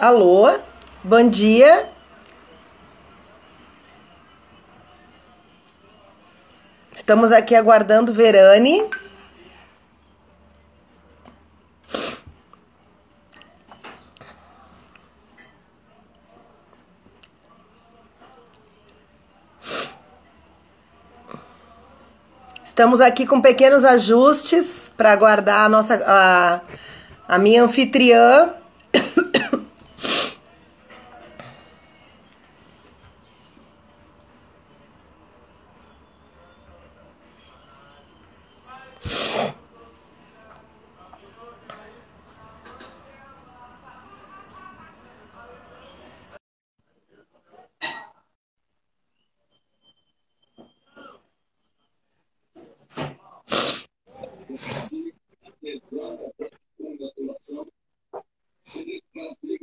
Alô, bom dia. Estamos aqui aguardando Verane. Estamos aqui com pequenos ajustes para aguardar a minha anfitriã.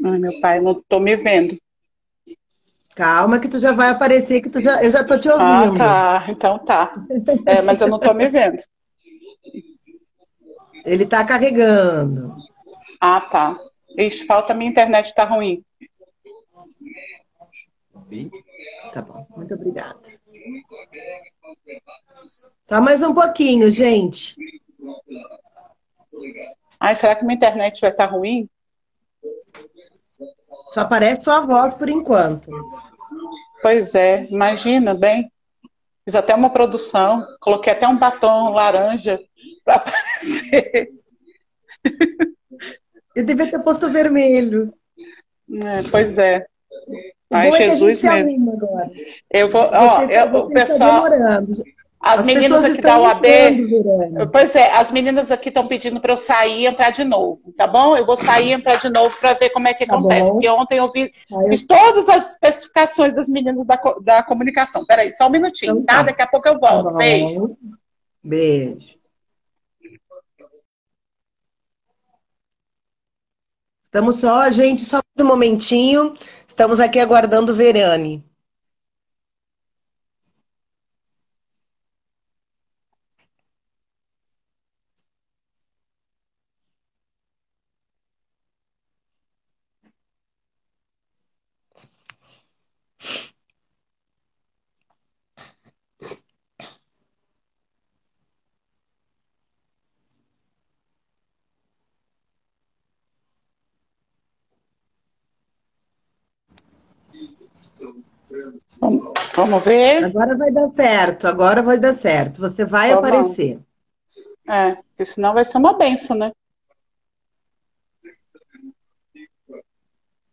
Ai, meu pai, não tô me vendo. Calma que tu já vai aparecer, que eu já tô te Ah, ouvindo. tá. Então tá. Mas eu não tô me vendo. Ele tá carregando. Ah, tá. Ixi, falta minha internet tá ruim. Tá bom, muito obrigada. Só mais um pouquinho, gente. Ai, será que minha internet vai estar ruim? Só aparece sua voz por enquanto. Pois é, imagina, bem. Fiz até uma produção, coloquei até um batom laranja para aparecer. Eu devia ter posto vermelho. Pois é. O Ai, bom é que a gente Jesus se mesmo. anima agora. Eu vou, o Você está pessoal, demorando. as As meninas pessoas aqui da estão UAB, entrando, Verane. pois é, as meninas aqui estão pedindo para eu sair e entrar de novo, tá bom? Eu vou sair e entrar de novo para ver como é que Tá acontece, bom. porque ontem eu Aí fiz todas as especificações das meninas da comunicação. Peraí, só um minutinho, então tá? tá. Daqui a pouco eu Tá volto. Beijo. bom. Beijo. Estamos só, gente, só mais um momentinho. Estamos aqui aguardando Verane. Vamos ver? Agora vai dar certo, agora vai dar certo. Você vai Então vamos. aparecer. Porque senão vai ser uma benção, né?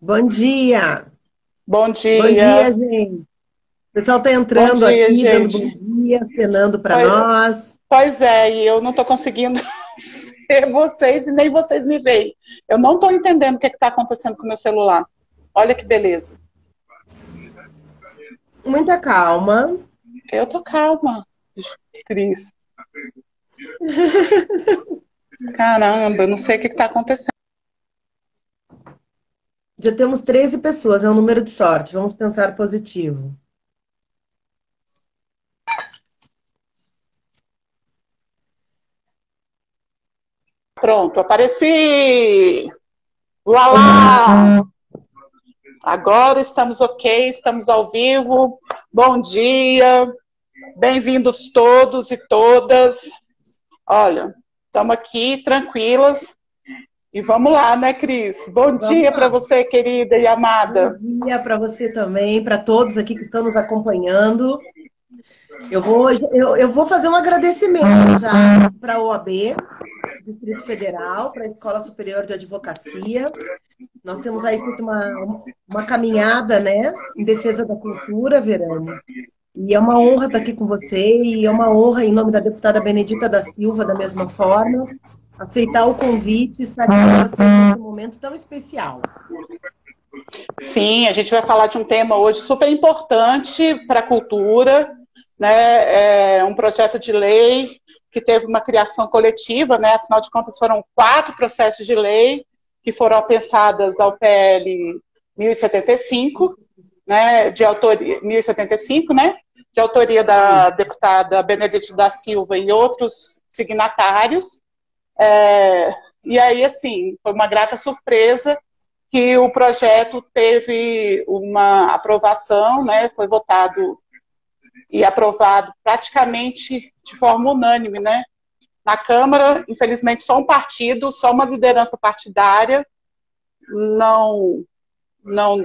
Bom dia. Bom Bom dia. dia, gente. O pessoal está Bom entrando dia, aqui, dando gente. bom dia, acenando para Pois, nós. pois é, e eu não estou conseguindo ver vocês e nem vocês me veem. Eu não estou entendendo o que está acontecendo com o meu celular. Olha que beleza. Muita calma. Eu tô calma, Cris. Caramba, eu não sei o que está acontecendo. Já temos 13 pessoas, é um número de sorte. Vamos pensar positivo. Pronto, apareci! Ualá! Agora estamos ok, estamos ao vivo. Bom dia, bem-vindos todos e todas. Olha, estamos aqui tranquilas e vamos lá, né, Cris? Bom dia para você, querida e amada. Bom dia para você também, para todos aqui que estão nos acompanhando. Eu vou fazer um agradecimento já para a OAB, Distrito Federal, para a Escola Superior de Advocacia. Nós temos aí feito uma caminhada, né, em defesa da cultura, Verane. E é uma honra estar aqui com você, e é uma honra, em nome da deputada Benedita da Silva, da mesma forma, aceitar o convite e estar aqui com vocês nesse momento tão especial. Sim, a gente vai falar de um tema hoje super importante para a cultura, né? É um projeto de lei que teve uma criação coletiva, né? Afinal de contas, foram 4 processos de lei que foram pensadas ao PL 1075, né? De autoria 1075, né? De autoria da deputada Benedita da Silva e outros signatários. E aí, assim, foi uma grata surpresa que o projeto teve uma aprovação, né, foi votado e aprovado praticamente de forma unânime, né? Na Câmara, infelizmente, só um partido, só uma liderança partidária não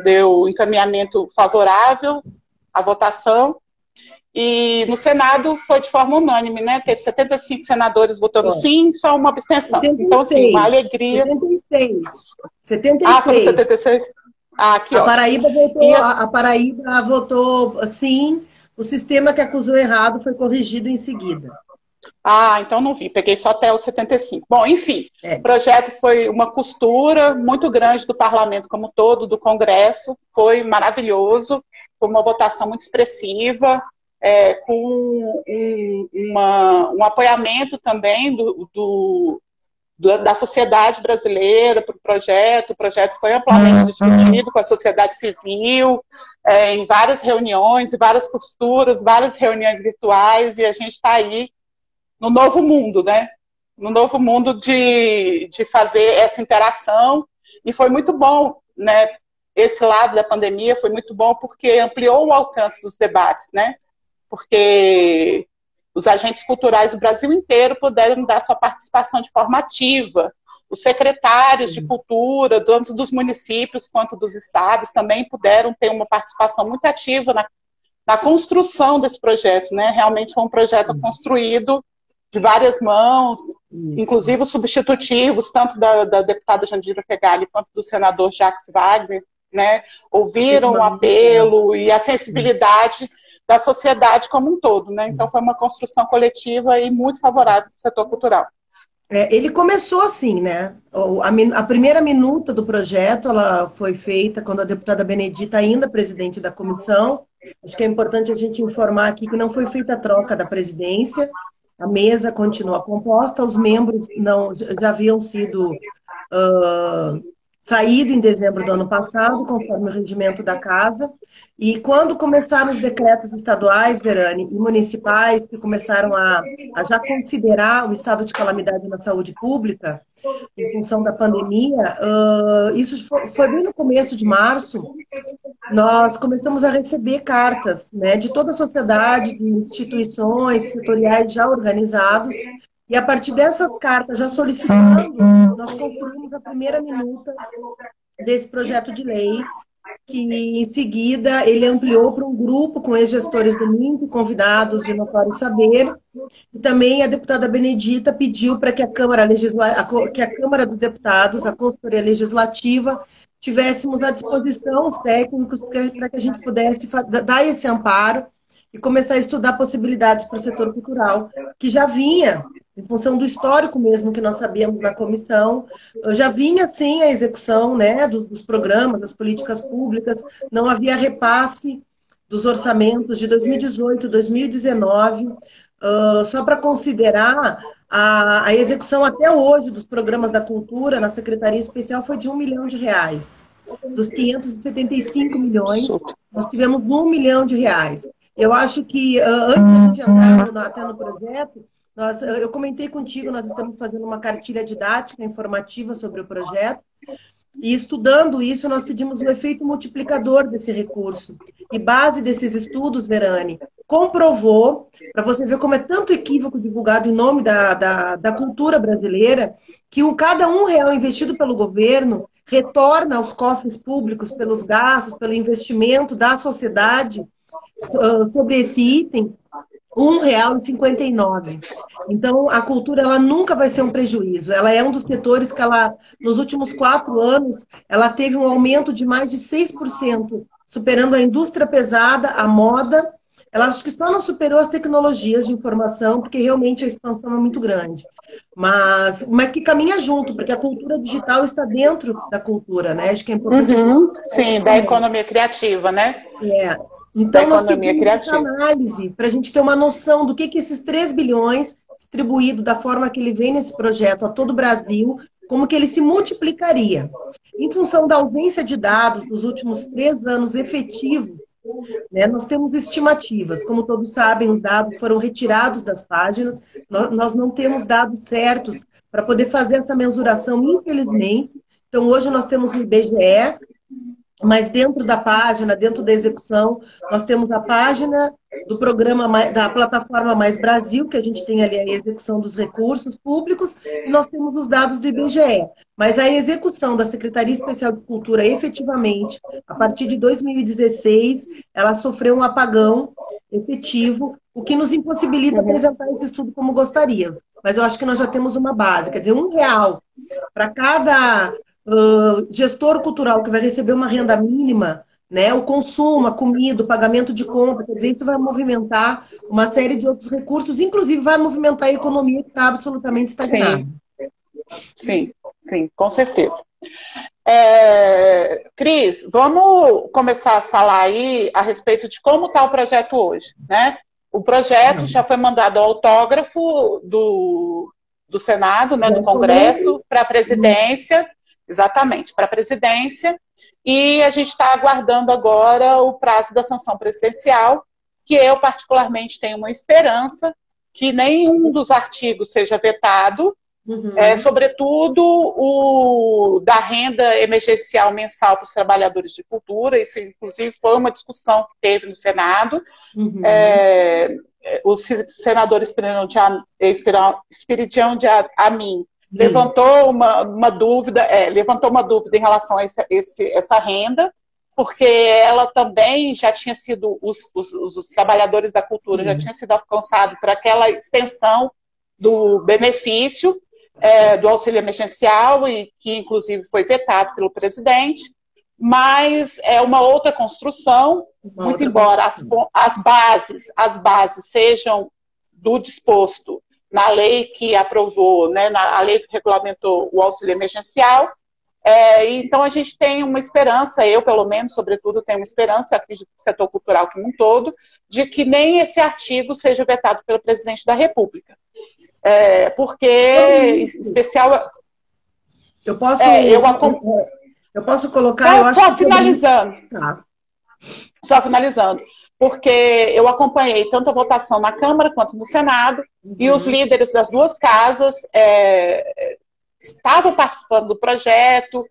deu encaminhamento favorável à votação. E no Senado foi de forma unânime, né? Teve 75 senadores votando sim, só uma abstenção. 76, então, assim, uma alegria. 76. 76. Ah, foram 76? Ah, que ótimo. A Paraíba votou sim, o sistema que acusou errado foi corrigido em seguida. Ah, então não vi, peguei só até os 75. Bom, enfim, o projeto foi uma costura muito grande do parlamento como um todo, do Congresso, foi maravilhoso, foi uma votação muito expressiva, com um apoiamento também da sociedade brasileira para o projeto. O projeto foi amplamente discutido com a sociedade civil, em várias reuniões, várias costuras, várias reuniões virtuais, e a gente está aí no novo mundo, né? No novo mundo de fazer essa interação, e foi muito bom, né? Esse lado da pandemia foi muito bom porque ampliou o alcance dos debates, né? Porque os agentes culturais do Brasil inteiro puderam dar sua participação de forma ativa. Os secretários de cultura, tanto dos municípios quanto dos estados, também puderam ter uma participação muito ativa na construção desse projeto, né? Realmente foi um projeto construído de várias mãos, inclusive os substitutivos, tanto da deputada Jandira Fegali quanto do senador Jacques Wagner, né? Ouviram o apelo e a sensibilidade da sociedade como um todo, né? Então foi uma construção coletiva e muito favorável para o setor cultural. Ele começou assim, né? A primeira minuta do projeto ela foi feita quando a deputada Benedita, ainda presidente da comissão. Acho que é importante a gente informar aqui que não foi feita a troca da presidência, a mesa continua composta, os membros já haviam sido saído em dezembro do ano passado, conforme o regimento da casa, e quando começaram os decretos estaduais, Verane, e municipais, que começaram a já considerar o estado de calamidade na saúde pública, em função da pandemia, isso foi bem no começo de março, nós começamos a receber cartas, né, de toda a sociedade, de instituições setoriais já organizados, e a partir dessa carta já solicitando, nós construímos a primeira minuta desse projeto de lei, que em seguida ele ampliou para um grupo com ex-gestores do MINC, convidados de notório saber, e também a deputada Benedita pediu para que a Câmara dos Deputados, a consultoria legislativa, tivéssemos à disposição os técnicos para que a gente pudesse dar esse amparo e começar a estudar possibilidades para o setor cultural, que já vinha, em função do histórico mesmo que nós sabíamos na comissão, já vinha sim a execução, né, dos programas, das políticas públicas, não havia repasse dos orçamentos de 2018, 2019, só para considerar, a execução até hoje dos programas da cultura na Secretaria Especial foi de R$1 milhão. Dos 575 milhões, nós tivemos R$1 milhão. Eu acho que, antes da gente entrar até no projeto, eu comentei contigo, nós estamos fazendo uma cartilha didática informativa sobre o projeto, e estudando isso, nós pedimos o efeito multiplicador desse recurso. E base desses estudos, Verane, comprovou, para você ver como é tanto equívoco divulgado em nome da cultura brasileira, que cada R$1 investido pelo governo retorna aos cofres públicos pelos gastos, pelo investimento da sociedade sobre esse item, R$1,59. Então, a cultura ela nunca vai ser um prejuízo. Ela é um dos setores que nos últimos 4 anos, ela teve um aumento de mais de 6%, superando a indústria pesada, a moda. Ela acho que só não superou as tecnologias de informação, porque realmente a expansão é muito grande. Mas que caminha junto, porque a cultura digital está dentro da cultura, né? Acho que é importante. Sim, da economia criativa, né? Então, nós pedimos essa análise para a gente ter uma noção do que esses 3 bilhões, distribuído da forma que ele vem nesse projeto a todo o Brasil, como que ele se multiplicaria. Em função da ausência de dados dos últimos 3 anos efetivos, né, nós temos estimativas. Como todos sabem, os dados foram retirados das páginas, nós não temos dados certos para poder fazer essa mensuração, infelizmente. Então, hoje nós temos o IBGE, mas dentro da página, dentro da execução, nós temos a página do programa, da plataforma Mais Brasil, que a gente tem ali a execução dos recursos públicos, e nós temos os dados do IBGE. Mas a execução da Secretaria Especial de Cultura, efetivamente, a partir de 2016, ela sofreu um apagão efetivo, o que nos impossibilita apresentar esse estudo como gostaríamos. Mas eu acho que nós já temos uma base, quer dizer, R$ 1 para cada gestor cultural que vai receber uma renda mínima, né, o consumo, a comida, o pagamento de conta, quer dizer, isso vai movimentar uma série de outros recursos, inclusive vai movimentar a economia que está absolutamente estagnada. Sim, sim, com certeza. Cris, vamos começar a falar aí a respeito de como está o projeto hoje, né? O projeto já foi mandado ao autógrafo do Senado, né, do Congresso, para a presidência, exatamente, para a presidência, e a gente está aguardando agora o prazo da sanção presidencial, que eu particularmente tenho uma esperança que nenhum dos artigos seja vetado, sobretudo o da renda emergencial mensal para os trabalhadores de cultura. Isso, inclusive, foi uma discussão que teve no Senado. O senador Espiridião de Amin levantou uma dúvida em relação a essa renda, porque ela também já tinha sido, os trabalhadores da cultura já tinham sido alcançados por aquela extensão do benefício do auxílio emergencial, e que inclusive foi vetado pelo presidente, mas é uma outra construção, muito embora as bases sejam do disposto na lei que aprovou, né, a lei que regulamentou o auxílio emergencial. Então a gente tem uma esperança, eu pelo menos, sobretudo, tenho uma esperança, eu acredito no setor cultural como um todo, de que nem esse artigo seja vetado pelo presidente da República. Porque, em especial... Eu posso colocar... Só, eu acho só finalizando. Só finalizando. Porque eu acompanhei tanto a votação na Câmara quanto no Senado, e os líderes das duas casas estavam participando do projeto,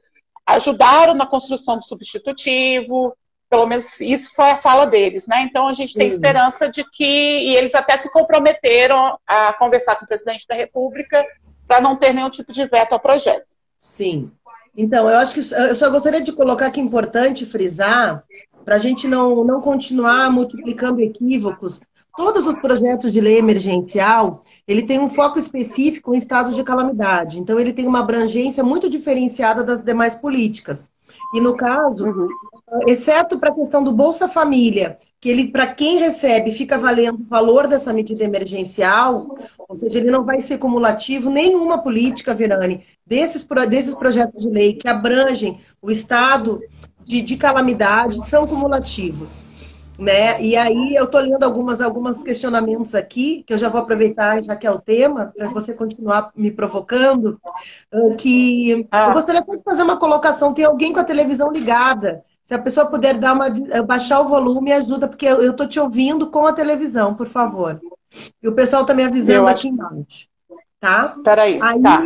ajudaram na construção do substitutivo, pelo menos isso foi a fala deles, né? Então a gente tem esperança de que, e eles até se comprometeram a conversar com o presidente da República para não ter nenhum tipo de veto ao projeto. Sim. Então, eu acho que eu só gostaria de colocar que é importante frisar, para a gente não continuar multiplicando equívocos. Todos os projetos de lei emergencial, ele tem um foco específico em estados de calamidade. Então, ele tem uma abrangência muito diferenciada das demais políticas. E, no caso, exceto para a questão do Bolsa Família, que ele, para quem recebe, fica valendo o valor dessa medida emergencial, ou seja, ele não vai ser cumulativo, nenhuma política, Virani, desses projetos de lei que abrangem o estado de calamidade, são cumulativos. Né? E aí eu estou lendo alguns questionamentos aqui, que eu já vou aproveitar, já que é o tema, para você continuar me provocando, eu gostaria de fazer uma colocação. Tem alguém com a televisão ligada? Se a pessoa puder baixar o volume, ajuda, porque eu estou te ouvindo com a televisão, por favor. E o pessoal está me avisando aqui embaixo. Tá? Peraí, tá.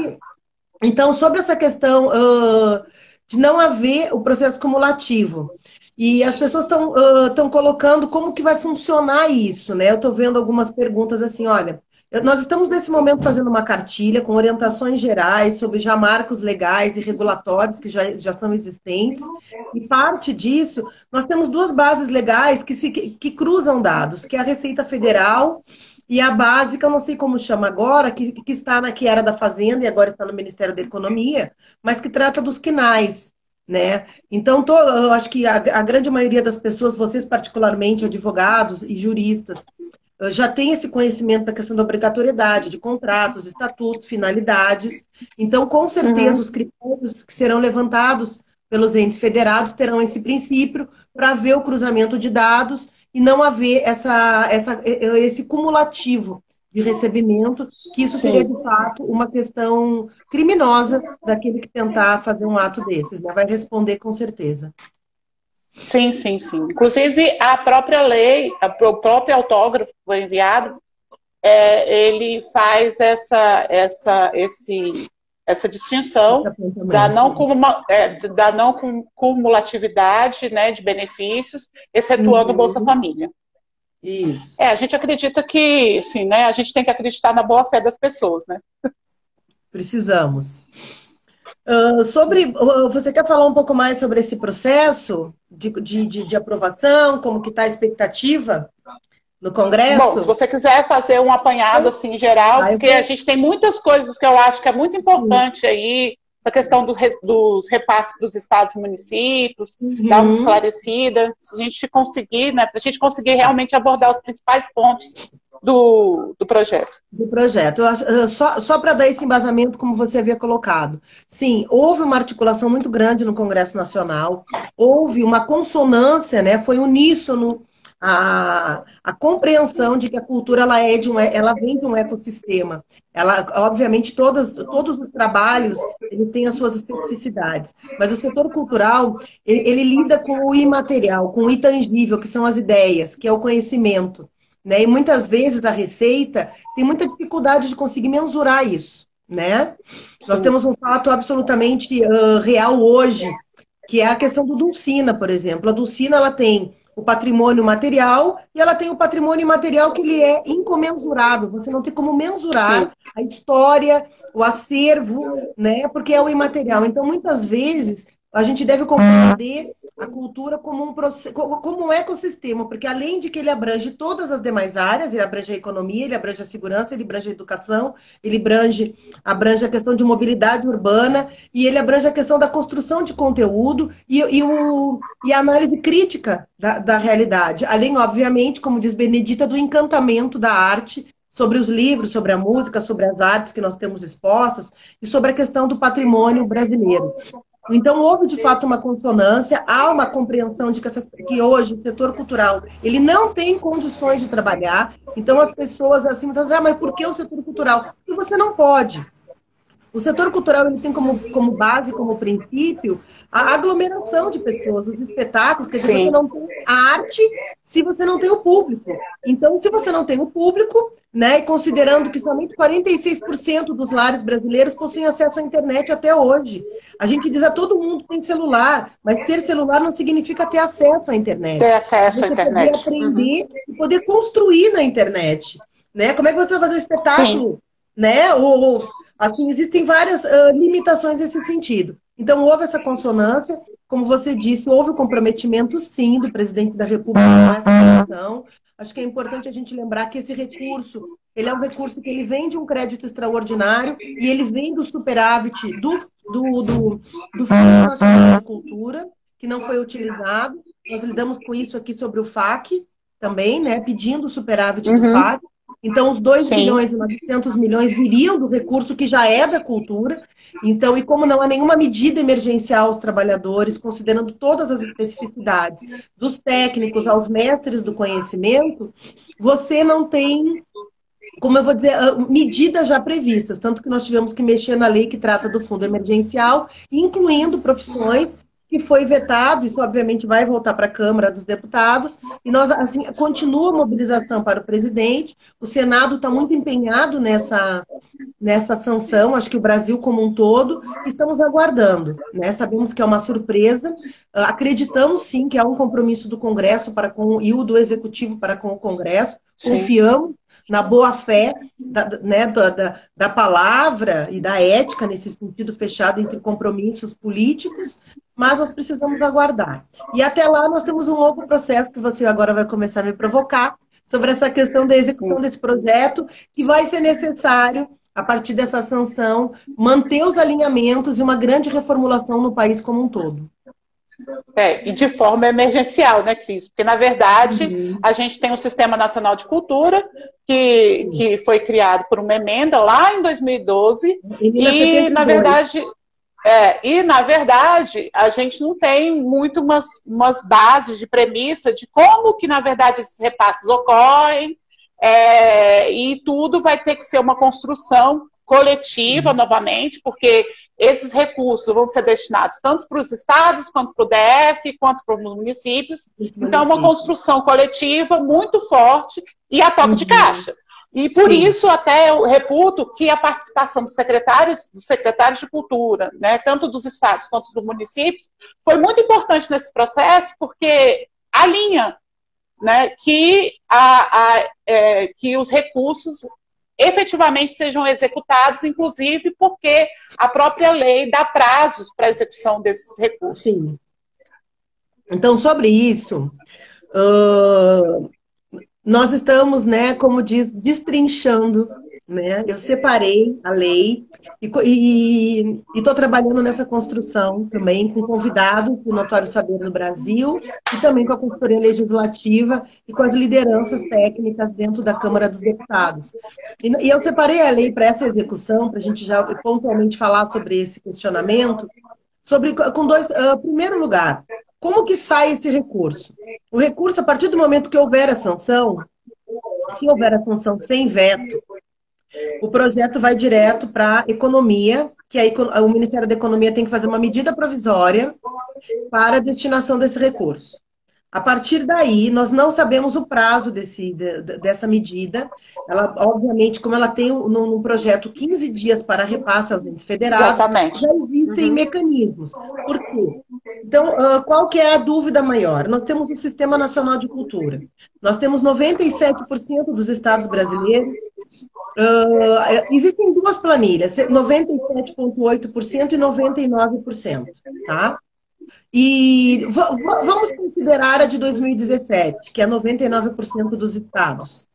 Então, sobre essa questão de não haver o processo cumulativo, e as pessoas estão colocando como que vai funcionar isso, né? Eu estou vendo algumas perguntas assim, olha, nós estamos nesse momento fazendo uma cartilha com orientações gerais sobre já marcos legais e regulatórios que já são existentes, e parte disso, nós temos duas bases legais que cruzam dados, que é a Receita Federal e a básica, eu não sei como chama agora, que era da Fazenda e agora está no Ministério da Economia, mas que trata dos quinais. Né? Então, eu acho que a grande maioria das pessoas, vocês particularmente, advogados e juristas, já tem esse conhecimento da questão da obrigatoriedade, de contratos, estatutos, finalidades. Então, com certeza, os critérios que serão levantados pelos entes federados terão esse princípio para haver o cruzamento de dados e não haver esse cumulativo de recebimento, que isso seria, de fato, uma questão criminosa daquele que tentar fazer um ato desses, né? Vai responder com certeza. Sim, sim, sim. Inclusive, a própria lei, o próprio autógrafo que foi enviado, ele faz essa distinção da não cumulatividade, né, de benefícios, excetuando o Bolsa Família. Isso. A gente acredita que, assim, né, a gente tem que acreditar na boa-fé das pessoas, né? Precisamos. Você quer falar um pouco mais sobre esse processo de aprovação, como que está a expectativa no Congresso? Bom, se você quiser fazer um apanhado assim, geral, porque a gente tem muitas coisas que eu acho que é muito importante aí, essa questão dos repasses para os estados e municípios, dar uma esclarecida, se a gente conseguir, né, para a gente conseguir realmente abordar os principais pontos do projeto. Do projeto. Só para dar esse embasamento, como você havia colocado. Sim, houve uma articulação muito grande no Congresso Nacional, houve uma consonância, né, foi uníssono a compreensão de que a cultura ela vem de um ecossistema. Ela, obviamente, todos os trabalhos ele tem as suas especificidades, mas o setor cultural ele lida com o imaterial, com o intangível, que são as ideias, que é o conhecimento. Né? E muitas vezes a Receita tem muita dificuldade de conseguir mensurar isso. Né? Nós temos um fato absolutamente real hoje, que é a questão do Dulcina, por exemplo. A Dulcina ela tem o patrimônio material e ela tem o patrimônio imaterial que ele é incomensurável. Você não tem como mensurar a história, o acervo, né? Porque é o imaterial. Então, muitas vezes, a gente deve compreender a cultura como um ecossistema, porque além de que ele abrange todas as demais áreas, ele abrange a economia, ele abrange a segurança, ele abrange a educação, ele abrange a questão de mobilidade urbana, e ele abrange a questão da construção de conteúdo e a análise crítica da realidade. Além, obviamente, como diz Benedita, do encantamento da arte sobre os livros, sobre a música, sobre as artes que nós temos expostas e sobre a questão do patrimônio brasileiro. Então, houve, de fato, uma consonância, há uma compreensão de que hoje o setor cultural ele não tem condições de trabalhar. Então, as pessoas assim, mas por que o setor cultural? Porque você não pode. O setor cultural ele tem como base, como princípio, a aglomeração de pessoas, os espetáculos. Quer dizer, você não tem a arte se você não tem o público. Então, se você não tem o público, né, e considerando que somente 46% dos lares brasileiros possuem acesso à internet até hoje. A gente diz a todo mundo que tem celular, mas ter celular não significa ter acesso à internet. Ter acesso à internet. Poder aprender e poder construir na internet. Né? Como é que você vai fazer um espetáculo? Né? Assim, existem várias limitações nesse sentido. Então, houve essa consonância, como você disse, houve o comprometimento, sim, do presidente da República com essa questão. Acho que é importante a gente lembrar que esse recurso, ele é um recurso que ele vem de um crédito extraordinário e ele vem do superávit do Fundo Nacional de Cultura, que não foi utilizado. Nós lidamos com isso aqui sobre o FAC também, né, pedindo o superávit do FAC. Então, os 2 bilhões e 900 milhões viriam do recurso que já é da cultura. Então, e como não há nenhuma medida emergencial aos trabalhadores, considerando todas as especificidades, dos técnicos aos mestres do conhecimento, você não tem, como eu vou dizer, medidas já previstas. Tanto que nós tivemos que mexer na lei que trata do fundo emergencial, incluindo profissões que foi vetado, isso obviamente vai voltar para a Câmara dos Deputados, e nós, assim, continua a mobilização para o presidente, o Senado está muito empenhado nessa sanção, acho que o Brasil como um todo, estamos aguardando, né? Sabemos que é uma surpresa, acreditamos sim que há um compromisso do Congresso e o do Executivo para com o Congresso, confiamos na boa-fé da palavra e da ética, nesse sentido fechado entre compromissos políticos, mas nós precisamos aguardar. E até lá nós temos um longo processo que você agora vai começar a me provocar sobre essa questão da execução desse projeto, que vai ser necessário, a partir dessa sanção, manter os alinhamentos e uma grande reformulação no país como um todo. E de forma emergencial, né, Cris? Porque, na verdade, a gente tem um Sistema Nacional de Cultura que foi criado por uma emenda lá em 2012 e, na verdade, a gente não tem muito umas bases de premissa de como que, na verdade, esses repasses ocorrem e tudo vai ter que ser uma construção coletiva, novamente, porque esses recursos vão ser destinados tanto para os estados, quanto para o DF, quanto para os municípios. Então, é uma construção coletiva muito forte e a toque de caixa. E por Sim. isso até eu reputo que a participação dos secretários de cultura, né, tanto dos estados quanto dos municípios, foi muito importante nesse processo, porque alinha, né, que os recursos efetivamente sejam executados, inclusive porque a própria lei dá prazos para a execução desses recursos. Sim. Então, sobre isso, nós estamos, né, como diz, destrinchando, né? Eu separei a lei e estou trabalhando nessa construção também com convidados do Notório Saber no Brasil e também com a consultoria legislativa e com as lideranças técnicas dentro da Câmara dos Deputados. E eu separei a lei para essa execução, para a gente já pontualmente falar sobre esse questionamento, com dois, primeiro lugar, como que sai esse recurso? O recurso, a partir do momento que houver a sanção, se houver a sanção sem veto, o projeto vai direto para a economia, que o Ministério da Economia tem que fazer uma medida provisória para a destinação desse recurso. A partir daí, nós não sabemos o prazo dessa medida. Ela, obviamente, como ela tem no projeto 15 dias para repasse aos entes federados, Exatamente. já existem mecanismos. Por quê? Então, qual que é a dúvida maior? Nós temos o Sistema Nacional de Cultura. Nós temos 97% dos estados brasileiros. Existem duas planilhas, 97,8% e 99%, tá? E vamos considerar a de 2017, que é 99% dos estados.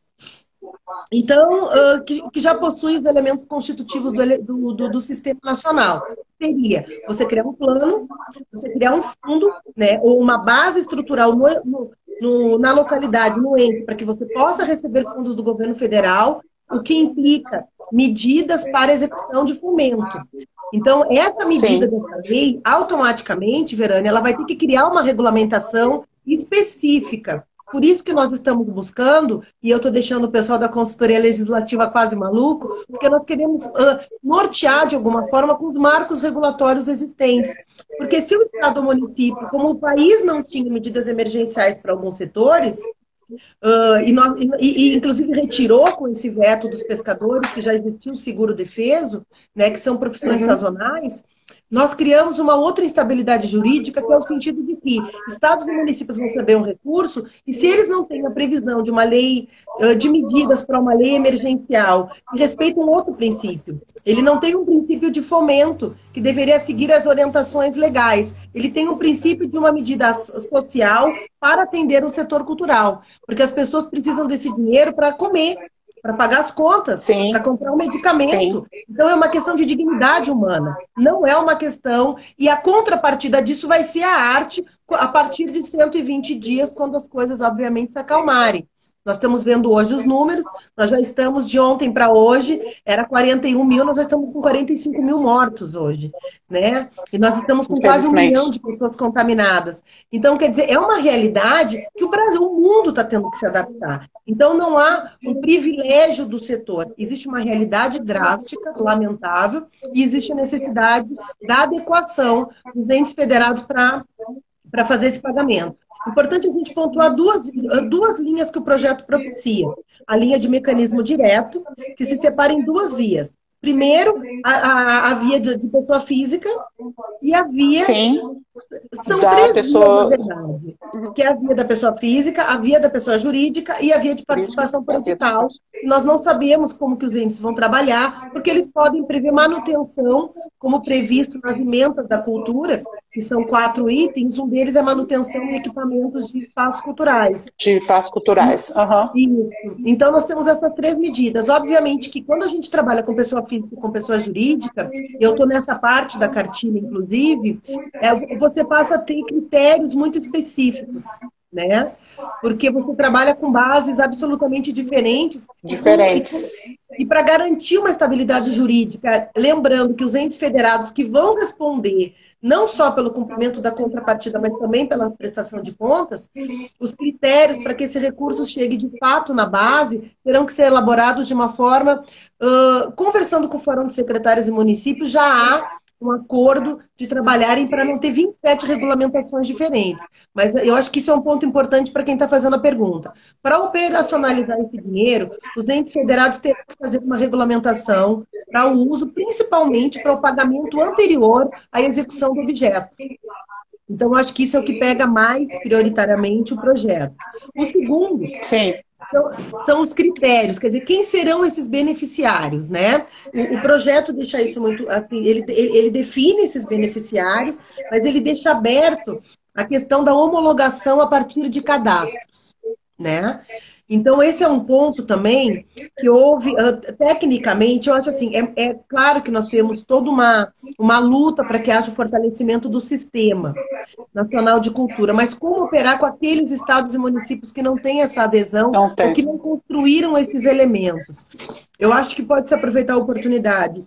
Então, que já possui os elementos constitutivos do Sistema Nacional. Seria você criar um plano, você criar um fundo, né, ou uma base estrutural na localidade, no ente, para que você possa receber fundos do governo federal, o que implica medidas para execução de fomento. Então, essa medida dessa lei, automaticamente, Verânia, ela vai ter que criar uma regulamentação específica. Por isso que nós estamos buscando, e eu estou deixando o pessoal da consultoria legislativa quase maluco, porque nós queremos nortear, de alguma forma, com os marcos regulatórios existentes. Porque se o Estado ou o município, como o país não tinha medidas emergenciais para alguns setores, inclusive retirou com esse veto dos pescadores, que já existia o seguro-defeso, né, que são profissões sazonais, nós criamos uma outra instabilidade jurídica, que é o sentido de que estados e municípios vão receber um recurso, e se eles não têm a previsão de uma lei de medidas para uma lei emergencial, que respeita um outro princípio, ele não tem um princípio de fomento, que deveria seguir as orientações legais, ele tem um princípio de uma medida social para atender o setor cultural, porque as pessoas precisam desse dinheiro para comer, para pagar as contas, para comprar um medicamento. Sim. Então, é uma questão de dignidade humana. Não é uma questão... E a contrapartida disso vai ser a arte a partir de 120 dias, quando as coisas, obviamente, se acalmarem. Nós estamos vendo hoje os números, nós já estamos de ontem para hoje, era 41 mil, nós já estamos com 45 mil mortos hoje, né? E nós estamos com quase 1 milhão de pessoas contaminadas. Então, quer dizer, é uma realidade que o Brasil, o mundo está tendo que se adaptar. Então, não há um privilégio do setor. Existe uma realidade drástica, lamentável, e existe a necessidade da adequação dos entes federados para fazer esse pagamento. Importante a gente pontuar duas linhas que o projeto propicia. A linha de mecanismo direto, que se separa em duas vias. Primeiro, a via de pessoa física e a via... Sim. São três vias, na verdade. Que é a via da pessoa física, a via da pessoa jurídica e a via de participação por edital. Nós não sabemos como que os entes vão trabalhar, porque eles podem prever manutenção, como previsto nas emendas da cultura, que são 4 itens, um deles é manutenção de equipamentos de espaços culturais. De espaços culturais. Isso. Então, nós temos essas 3 medidas. Obviamente que quando a gente trabalha com pessoa física e com pessoa jurídica, eu estou nessa parte da cartilha, inclusive, você passa a ter critérios muito específicos, né? Porque você trabalha com bases absolutamente diferentes. E para garantir uma estabilidade jurídica, lembrando que os entes federados que vão responder não só pelo cumprimento da contrapartida, mas também pela prestação de contas, os critérios para que esse recurso chegue de fato na base terão que ser elaborados de uma forma, conversando com o Fórum de Secretários e Municípios, já há um acordo de trabalharem para não ter 27 regulamentações diferentes. Mas eu acho que isso é um ponto importante para quem está fazendo a pergunta. Para operacionalizar esse dinheiro, os entes federados terão que fazer uma regulamentação para o uso, principalmente para o pagamento anterior à execução do objeto. Então, eu acho que isso é o que pega mais prioritariamente o projeto. O segundo Sim. são os critérios, quer dizer, quem serão esses beneficiários, né? O projeto deixa isso muito, assim, ele define esses beneficiários, mas ele deixa aberto a questão da homologação a partir de cadastros, né? Então, esse é um ponto também que houve, tecnicamente, eu acho assim, é claro que nós temos toda uma luta para que haja o fortalecimento do sistema nacional de cultura, mas como operar com aqueles estados e municípios que não têm essa adesão ou que não construíram esses elementos? Eu acho que pode-se aproveitar a oportunidade,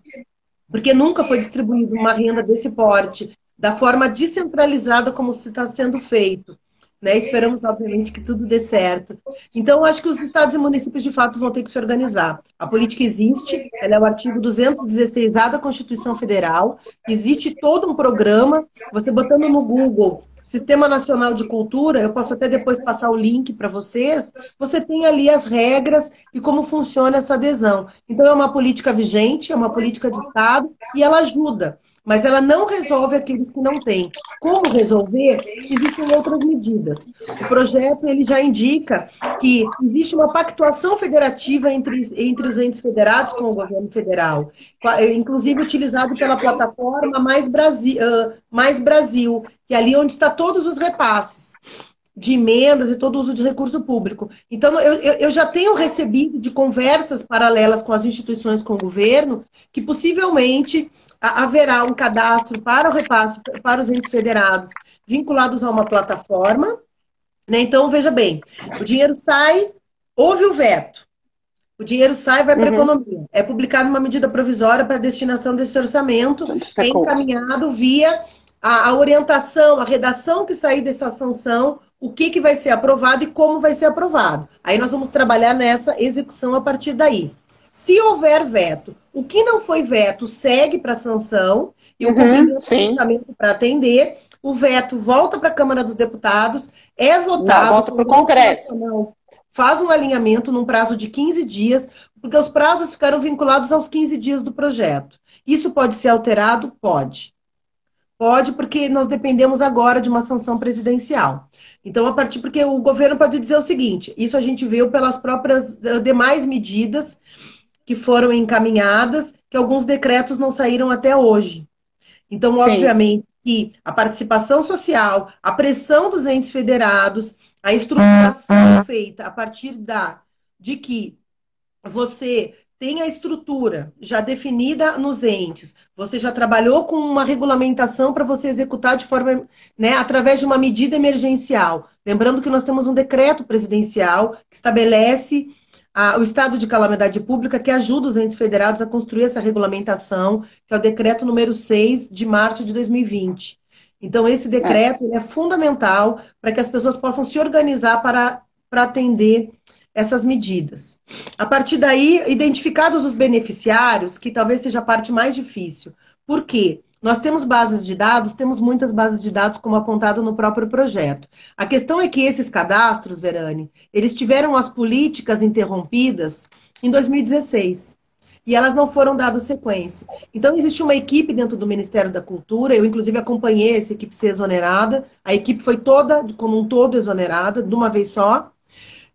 porque nunca foi distribuída uma renda desse porte, da forma descentralizada como se está sendo feito. Né? Esperamos, obviamente, que tudo dê certo. Então, eu acho que os estados e municípios, de fato, vão ter que se organizar. A política existe, ela é o artigo 216A da Constituição Federal, existe todo um programa, você botando no Google Sistema Nacional de Cultura, eu posso até depois passar o link para vocês, você tem ali as regras e como funciona essa adesão. Então, é uma política vigente, é uma política de Estado e ela ajuda. Mas ela não resolve aqueles que não têm. Como resolver? Existem outras medidas. O projeto ele já indica que existe uma pactuação federativa entre os entes federados com o governo federal, inclusive utilizado pela plataforma Mais Brasil, que é ali onde está todos os repasses de emendas e todo o uso de recurso público. Então, eu já tenho recebido de conversas paralelas com as instituições, com o governo, que possivelmente haverá um cadastro para o repasse para os entes federados vinculados a uma plataforma. Né? Então, veja bem, o dinheiro sai, houve o veto. O dinheiro sai, vai para a economia. É publicada uma medida provisória para a destinação desse orçamento, é encaminhado via a orientação, a redação que sair dessa sanção, o que vai ser aprovado e como vai ser aprovado. Aí nós vamos trabalhar nessa execução a partir daí. Se houver veto, o que não foi veto segue para a sanção e o cumprimento do orçamento para atender. O veto volta para a Câmara dos Deputados, é votado. Volta para o Congresso. Faz um alinhamento num prazo de 15 dias, porque os prazos ficaram vinculados aos 15 dias do projeto. Isso pode ser alterado? Pode. Pode, porque nós dependemos agora de uma sanção presidencial. Então, porque o governo pode dizer o seguinte, isso a gente viu pelas próprias demais medidas que foram encaminhadas, que alguns decretos não saíram até hoje. Então, obviamente, que a participação social, a pressão dos entes federados, a estruturação feita a partir de que você tem a estrutura já definida nos entes, você já trabalhou com uma regulamentação para você executar de forma, né, através de uma medida emergencial. Lembrando que nós temos um decreto presidencial que estabelece o estado de calamidade pública, que ajuda os entes federados a construir essa regulamentação, que é o decreto número 6 de março de 2020. Então, esse decreto é fundamental para que as pessoas possam se organizar para atender essas medidas. A partir daí, identificados os beneficiários, que talvez seja a parte mais difícil. Por quê? Nós temos bases de dados, temos muitas bases de dados, como apontado no próprio projeto. A questão é que esses cadastros, Verane, eles tiveram as políticas interrompidas em 2016. E elas não foram dadas sequência. Então, existe uma equipe dentro do Ministério da Cultura, eu inclusive acompanhei essa equipe ser exonerada, a equipe foi toda, como um todo, exonerada, de uma vez só,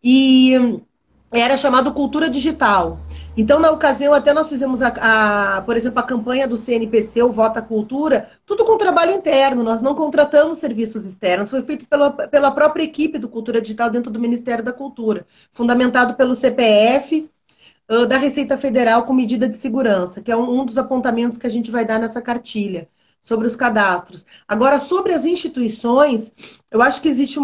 e era chamado Cultura Digital. Então, na ocasião, até nós fizemos, por exemplo, a campanha do CNPC, o Vota Cultura, tudo com trabalho interno, nós não contratamos serviços externos, foi feito pela própria equipe do Cultura Digital dentro do Ministério da Cultura, fundamentado pelo CPF, da Receita Federal com medida de segurança, que é um dos apontamentos que a gente vai dar nessa cartilha, sobre os cadastros. Agora, sobre as instituições, eu acho que existe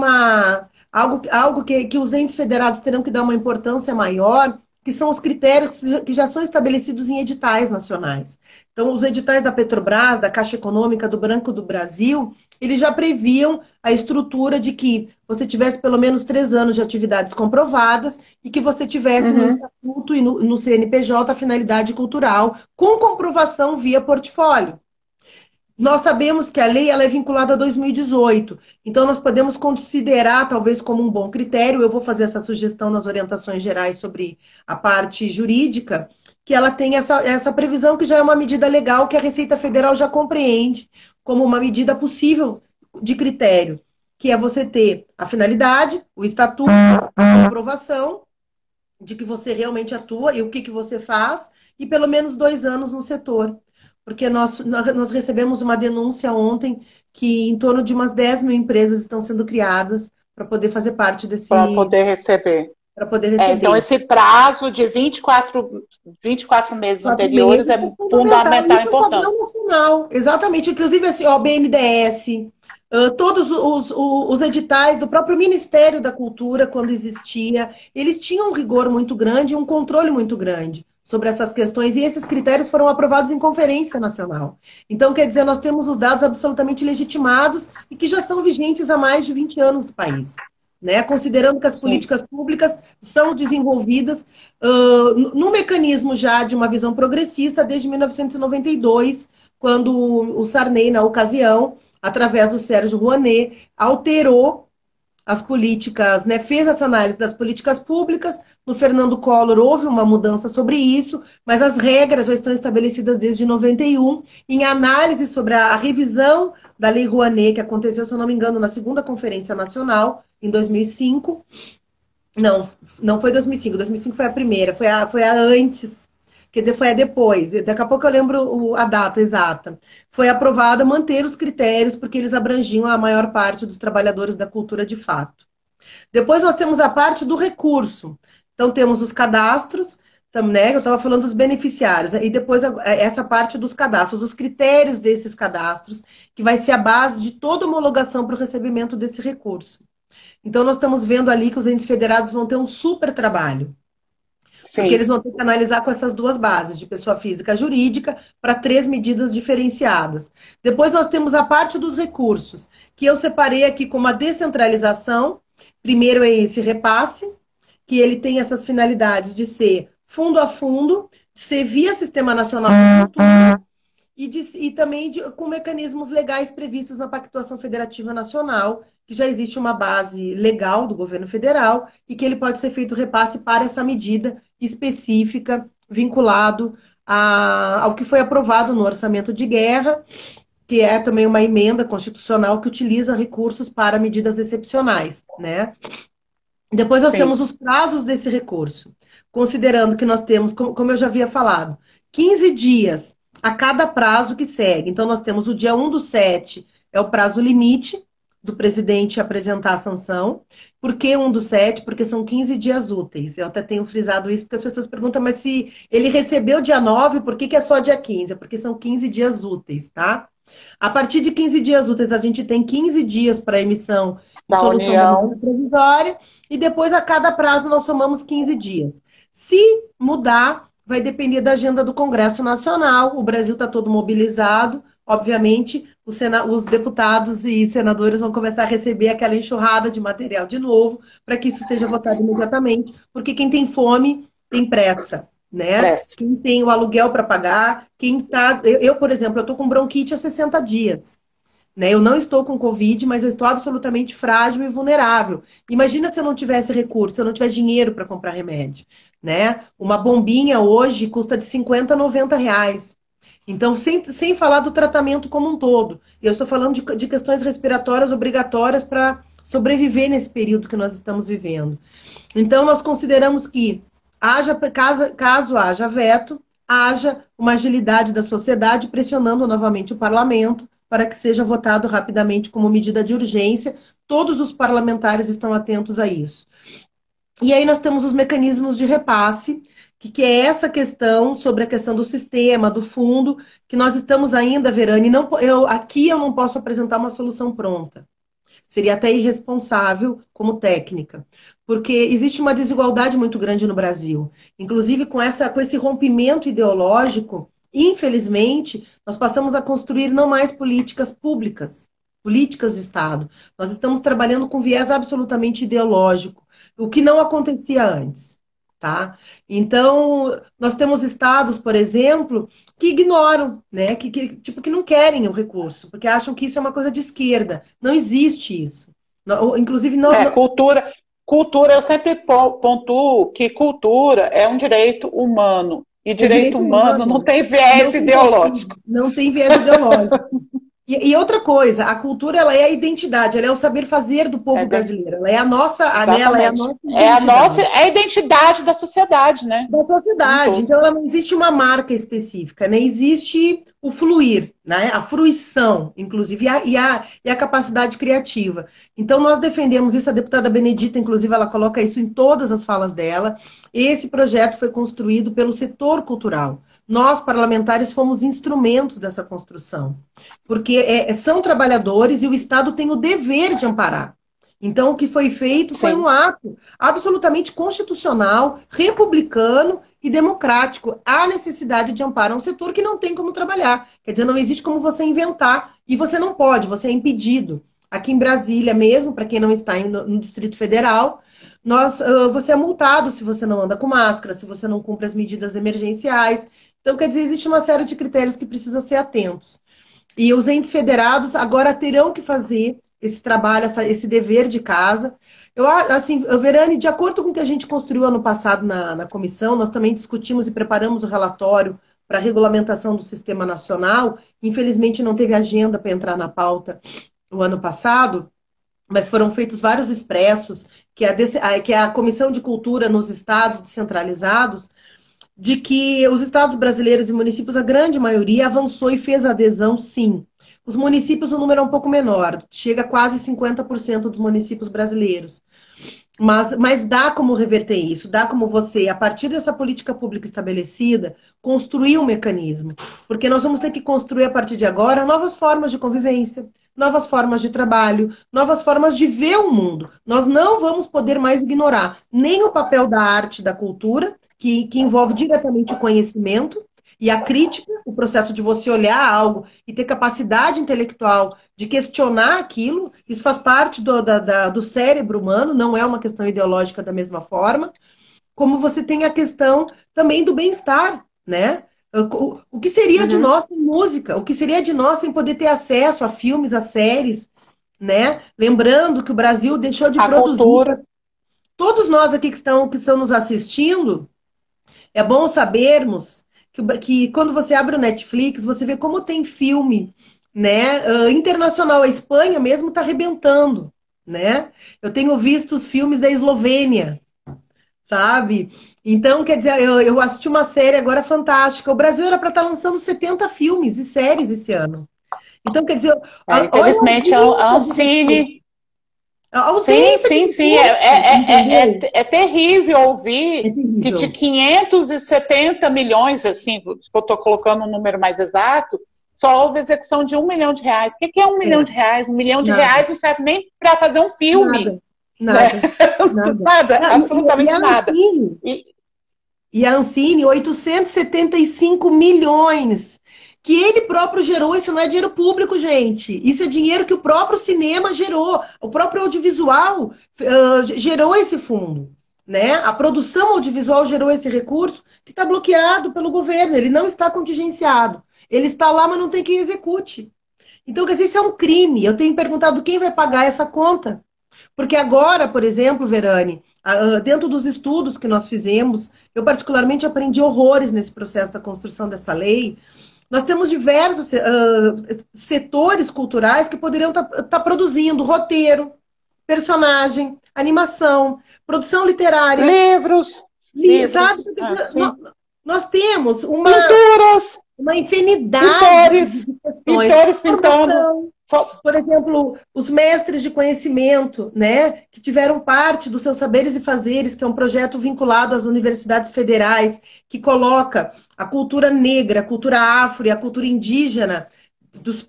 algo que os entes federados terão que dar uma importância maior, que são os critérios que já são estabelecidos em editais nacionais. Então, os editais da Petrobras, da Caixa Econômica, do Banco do Brasil, eles já previam a estrutura de que você tivesse pelo menos 3 anos de atividades comprovadas e que você tivesse no Estatuto e no CNPJ a finalidade cultural, com comprovação via portfólio. nós sabemos que a lei ela é vinculada a 2018, então nós podemos considerar, talvez, como um bom critério, eu vou fazer essa sugestão nas orientações gerais sobre a parte jurídica, que ela tem essa previsão que já é uma medida legal que a Receita Federal já compreende como uma medida possível de critério, que é você ter a finalidade, o estatuto, a comprovação de que você realmente atua e o que você faz, e pelo menos 2 anos no setor. Porque nós recebemos uma denúncia ontem que em torno de umas 10 mil empresas estão sendo criadas para poder fazer parte desse. Para poder receber. Para poder receber. Então, esse prazo de 24 meses anteriores é fundamental e importante. Nacional. Exatamente. Inclusive, assim, ó, BNDES, todos os editais do próprio Ministério da Cultura, quando existia, eles tinham um rigor muito grande e um controle muito grande sobre essas questões, e esses critérios foram aprovados em conferência nacional. Então, quer dizer, nós temos os dados absolutamente legitimados e que já são vigentes há mais de 20 anos do país. Né? Considerando que as políticas públicas são desenvolvidas no mecanismo já de uma visão progressista desde 1992, quando o Sarney, na ocasião, através do Sérgio Rouanet, alterou as políticas, né, fez essa análise das políticas públicas. No Fernando Collor houve uma mudança sobre isso, mas as regras já estão estabelecidas desde 91, em análise sobre a revisão da Lei Rouanet, que aconteceu, se eu não me engano, na segunda Conferência Nacional, em 2005. Não foi 2005, 2005 foi a primeira, foi a antes, quer dizer, foi a depois, daqui a pouco eu lembro a data exata. Foi aprovado manter os critérios, porque eles abrangiam a maior parte dos trabalhadores da cultura de fato. Depois nós temos a parte do recurso. Então temos os cadastros, né? Eu estava falando dos beneficiários, e depois essa parte dos cadastros, os critérios desses cadastros, que vai ser a base de toda homologação para o recebimento desse recurso. Então nós estamos vendo ali que os entes federados vão ter um super trabalho. Sim. Porque eles vão ter que analisar com essas duas bases, de pessoa física e jurídica, para 3 medidas diferenciadas. Depois nós temos a parte dos recursos, que eu separei aqui como a descentralização. Primeiro é esse repasse, que ele tem essas finalidades de ser fundo a fundo, de ser via Sistema Nacional de Cultura, e também com mecanismos legais previstos na Pactuação Federativa Nacional, que já existe uma base legal do governo federal e que ele pode ser feito repasse para essa medida específica, vinculado ao que foi aprovado no orçamento de guerra, que é também uma emenda constitucional que utiliza recursos para medidas excepcionais, né? Depois nós temos os prazos desse recurso, considerando que nós temos, como eu já havia falado, 15 dias a cada prazo que segue. Então, nós temos o dia 1/7, é o prazo limite do presidente apresentar a sanção. Por que 1/7? Porque são 15 dias úteis. Eu até tenho frisado isso, porque as pessoas perguntam, mas se ele recebeu dia 9, por que é só dia 15? É porque são 15 dias úteis, tá? A partir de 15 dias úteis, a gente tem 15 dias para emissão de solução da medida provisória, e depois, a cada prazo, nós somamos 15 dias. Se mudar, vai depender da agenda do Congresso Nacional. O Brasil está todo mobilizado. Obviamente, os deputados e senadores vão começar a receber aquela enxurrada de material de novo, para que isso seja votado imediatamente, porque quem tem fome tem pressa, né? Quem tem o aluguel para pagar, quem está... Eu, por exemplo, eu estou com bronquite há 60 dias. Né? Eu não estou com Covid, mas eu estou absolutamente frágil e vulnerável. Imagina se eu não tivesse recurso, se eu não tivesse dinheiro para comprar remédio. Né? Uma bombinha hoje custa de 50 a 90 reais. Então, sem falar do tratamento como um todo. Eu estou falando de questões respiratórias obrigatórias para sobreviver nesse período que nós estamos vivendo. Então, nós consideramos que, caso haja veto, haja uma agilidade da sociedade pressionando novamente o parlamento para que seja votado rapidamente como medida de urgência. Todos os parlamentares estão atentos a isso. E aí nós temos os mecanismos de repasse, que é essa questão sobre a questão do sistema, do fundo, que nós estamos ainda, Verane, aqui eu não posso apresentar uma solução pronta. Seria até irresponsável como técnica, porque existe uma desigualdade muito grande no Brasil. Inclusive, com esse rompimento ideológico, infelizmente, nós passamos a construir não mais políticas públicas, políticas de Estado. Nós estamos trabalhando com viés absolutamente ideológico, o que não acontecia antes. tá? Então, nós temos estados, por exemplo, que ignoram, né? Tipo, que não querem o recurso, porque acham que isso é uma coisa de esquerda. Não existe isso. Inclusive, Cultura, eu sempre pontuo que cultura é um direito humano. E é direito direito humano não humano. tem viés ideológico. Não tem viés ideológico. E outra coisa, a cultura ela é a identidade, ela é o saber fazer do povo brasileiro. Ela é a nossa, né, ela é a nossa identidade. É a identidade da sociedade, né? Da sociedade. Então, ela não existe uma marca específica, nem existe o fluir, né? A fruição, inclusive, e a capacidade criativa. Então, nós defendemos isso, a deputada Benedita, inclusive, ela coloca isso em todas as falas dela. Esse projeto foi construído pelo setor cultural. Nós, parlamentares, fomos instrumentos dessa construção, porque são trabalhadores e o Estado tem o dever de amparar. Então, o que foi feito foi um ato absolutamente constitucional, republicano e democrático. Há necessidade de amparo a um setor que não tem como trabalhar. Quer dizer, não existe como você inventar. E você não pode, você é impedido. Aqui em Brasília mesmo, para quem não está no Distrito Federal, você é multado se você não anda com máscara, se você não cumpre as medidas emergenciais. Então, quer dizer, existe uma série de critérios que precisam ser atentos. E os entes federados agora terão que fazer esse trabalho, esse dever de casa. Assim, Verane, de acordo com o que a gente construiu ano passado na comissão, nós também discutimos e preparamos o relatório para a regulamentação do Sistema Nacional. Infelizmente, não teve agenda para entrar na pauta o ano passado, mas foram feitos vários expressos, que é a Comissão de Cultura nos estados descentralizados, de que os estados brasileiros e municípios, a grande maioria, avançou e fez adesão, sim. Os municípios, o número é um pouco menor, chega a quase 50% dos municípios brasileiros. Mas dá como reverter isso, dá como você, a partir dessa política pública estabelecida, construir um mecanismo. Porque nós vamos ter que construir, a partir de agora, novas formas de convivência, novas formas de trabalho, novas formas de ver o mundo. Nós não vamos poder mais ignorar nem o papel da arte e da cultura, que envolve diretamente o conhecimento, e a crítica, o processo de você olhar algo e ter capacidade intelectual de questionar aquilo, isso faz parte do cérebro humano, não é uma questão ideológica da mesma forma, como você tem a questão também do bem-estar, né? O que seria de nós sem música? O que seria de nós sem poder ter acesso a filmes, a séries, né? Lembrando que o Brasil deixou de produzir. Cultura. Todos nós aqui que estão nos assistindo, é bom sabermos que quando você abre o Netflix, você vê como tem filme, né, internacional. A Espanha mesmo está arrebentando, né? Eu tenho visto os filmes da Eslovênia, sabe? Então, quer dizer, eu assisti uma série agora fantástica. O Brasil era para estar lançando 70 filmes e séries esse ano. Então, quer dizer... infelizmente, a Ancine... Sim. É terrível ouvir que de 570 milhões, assim, eu estou colocando um número mais exato, só houve execução de R$1 milhão. O que é R$1 milhão? R$1 milhão não serve nem para fazer um filme. Nada. Absolutamente nada. E a Ancine, 875 milhões. Que ele próprio gerou, isso não é dinheiro público, gente. Isso é dinheiro que o próprio cinema gerou. O próprio audiovisual gerou esse fundo, né? A produção audiovisual gerou esse recurso que está bloqueado pelo governo. Ele não está contingenciado. Ele está lá, mas não tem quem execute. Então, quer dizer, isso é um crime. Eu tenho perguntado quem vai pagar essa conta. Porque agora, por exemplo, Verane, dentro dos estudos que nós fizemos, eu particularmente aprendi horrores nesse processo da construção dessa lei. Nós temos diversos setores culturais que poderiam estar produzindo roteiro, personagem, animação, produção literária. Livros. Sabe? Nós temos pinturas, uma infinidade de questões. Pintores pintando. Por exemplo, os mestres de conhecimento, né, que tiveram parte dos seus saberes e fazeres, que é um projeto vinculado às universidades federais, que coloca a cultura negra, a cultura afro e a cultura indígena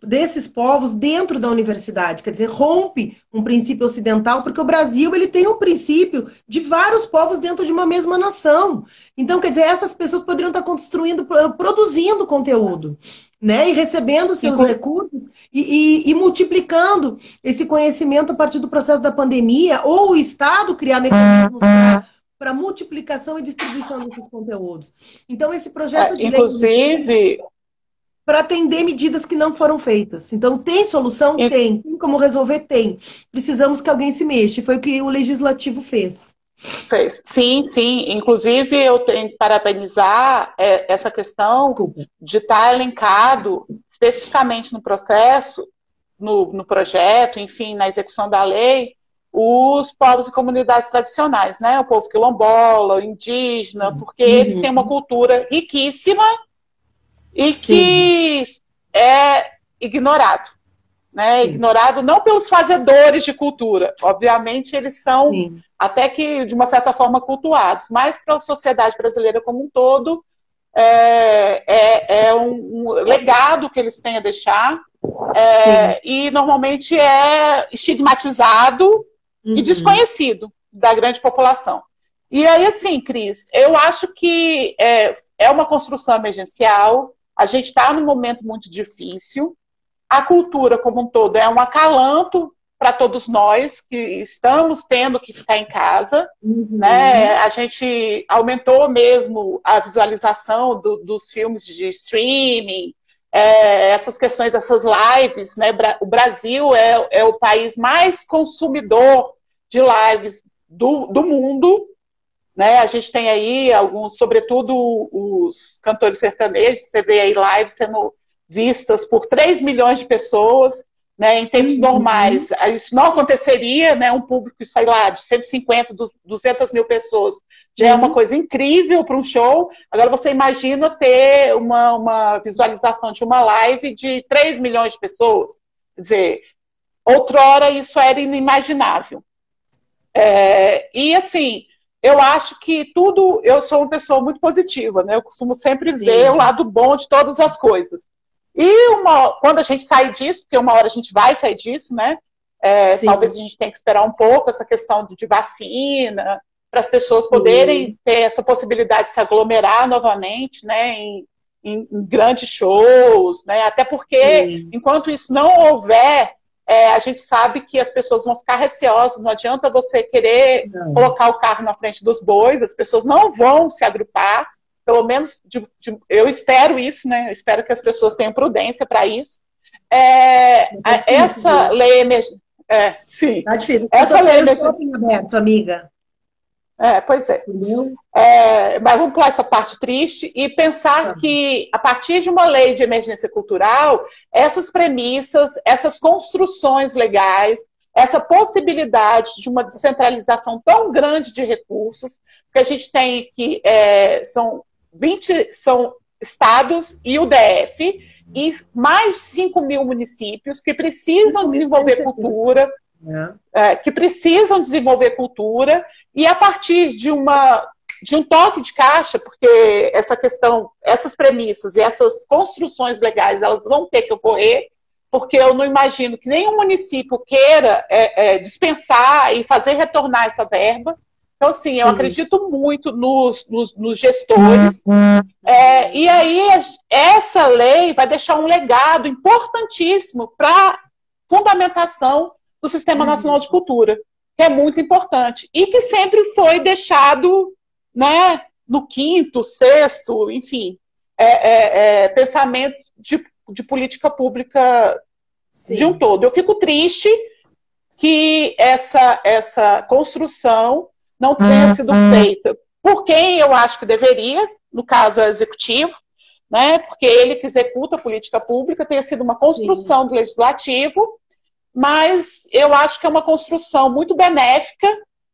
desses povos dentro da universidade. Quer dizer, rompe um princípio ocidental, porque o Brasil ele tem um princípio de vários povos dentro de uma mesma nação. Então, quer dizer, essas pessoas poderiam estar produzindo conteúdo, né? E recebendo seus recursos e multiplicando esse conhecimento a partir do processo da pandemia, ou o Estado criar mecanismos para multiplicação e distribuição desses conteúdos. Então, esse projeto de inclusive, lei para atender medidas que não foram feitas. Então, tem solução? Tem. Tem como resolver? Tem. Precisamos que alguém se mexa. Foi o que o Legislativo fez. Fez. Sim, sim. Inclusive, eu tenho que parabenizar essa questão de estar elencado especificamente no processo, no projeto, enfim, na execução da lei, os povos e comunidades tradicionais, né? O povo quilombola, o indígena, porque eles têm uma cultura riquíssima e que é ignorado. Né? Ignorado não pelos fazedores de cultura, obviamente eles são até que de uma certa forma cultuados, mas para a sociedade brasileira como um todo é um legado que eles têm a deixar e normalmente é estigmatizado e desconhecido da grande população. E aí assim, Cris, eu acho que é uma construção emergencial, a gente está num momento muito difícil. A cultura como um todo é um acalanto para todos nós que estamos tendo que ficar em casa. Né? A gente aumentou mesmo a visualização dos filmes de streaming, essas questões dessas lives. Né? O Brasil é o país mais consumidor de lives do mundo. Né? A gente tem aí alguns, sobretudo os cantores sertanejos, você vê aí lives sendo vistas por 3 milhões de pessoas, né, em tempos normais. Isso não aconteceria, né, um público, sei lá, de 150, 200 mil pessoas. Já é uma coisa incrível para um show. Agora você imagina ter uma visualização de uma live de 3 milhões de pessoas. Quer dizer, outrora isso era inimaginável. E assim, eu acho que tudo... Eu sou uma pessoa muito positiva, né? Eu costumo sempre ver o lado bom de todas as coisas. E quando a gente sai disso, porque uma hora a gente vai sair disso, né? Talvez a gente tenha que esperar um pouco essa questão de vacina, para as pessoas poderem ter essa possibilidade de se aglomerar novamente, né? Em grandes shows, né? Até porque, enquanto isso não houver, a gente sabe que as pessoas vão ficar receosas, não adianta você querer colocar o carro na frente dos bois, as pessoas não vão se agrupar. Pelo menos, eu espero isso, né? Eu espero que as pessoas tenham prudência para isso. Essa lei emergencial... sim. Tá difícil. Essa lei emergencial... aberto, amiga. Pois é. Mas vamos pular essa parte triste e pensar que, a partir de uma lei de emergência cultural, essas premissas, essas construções legais, essa possibilidade de uma descentralização tão grande de recursos, que a gente tem que são estados e o DF, e mais de 5 mil municípios que precisam desenvolver cultura, e a partir de um toque de caixa, porque essas premissas e essas construções legais, elas vão ter que ocorrer, porque eu não imagino que nenhum município queira dispensar e fazer retornar essa verba. Então, assim, eu acredito muito nos gestores. E aí, essa lei vai deixar um legado importantíssimo para a fundamentação do Sistema Nacional de Cultura, que é muito importante. E que sempre foi deixado, né, no quinto, sexto, enfim, pensamento de política pública de um todo. Eu fico triste que essa construção não tenha sido feita por quem eu acho que deveria, no caso é o executivo, né, porque ele que executa a política pública, tenha sido uma construção do legislativo, mas eu acho que é uma construção muito benéfica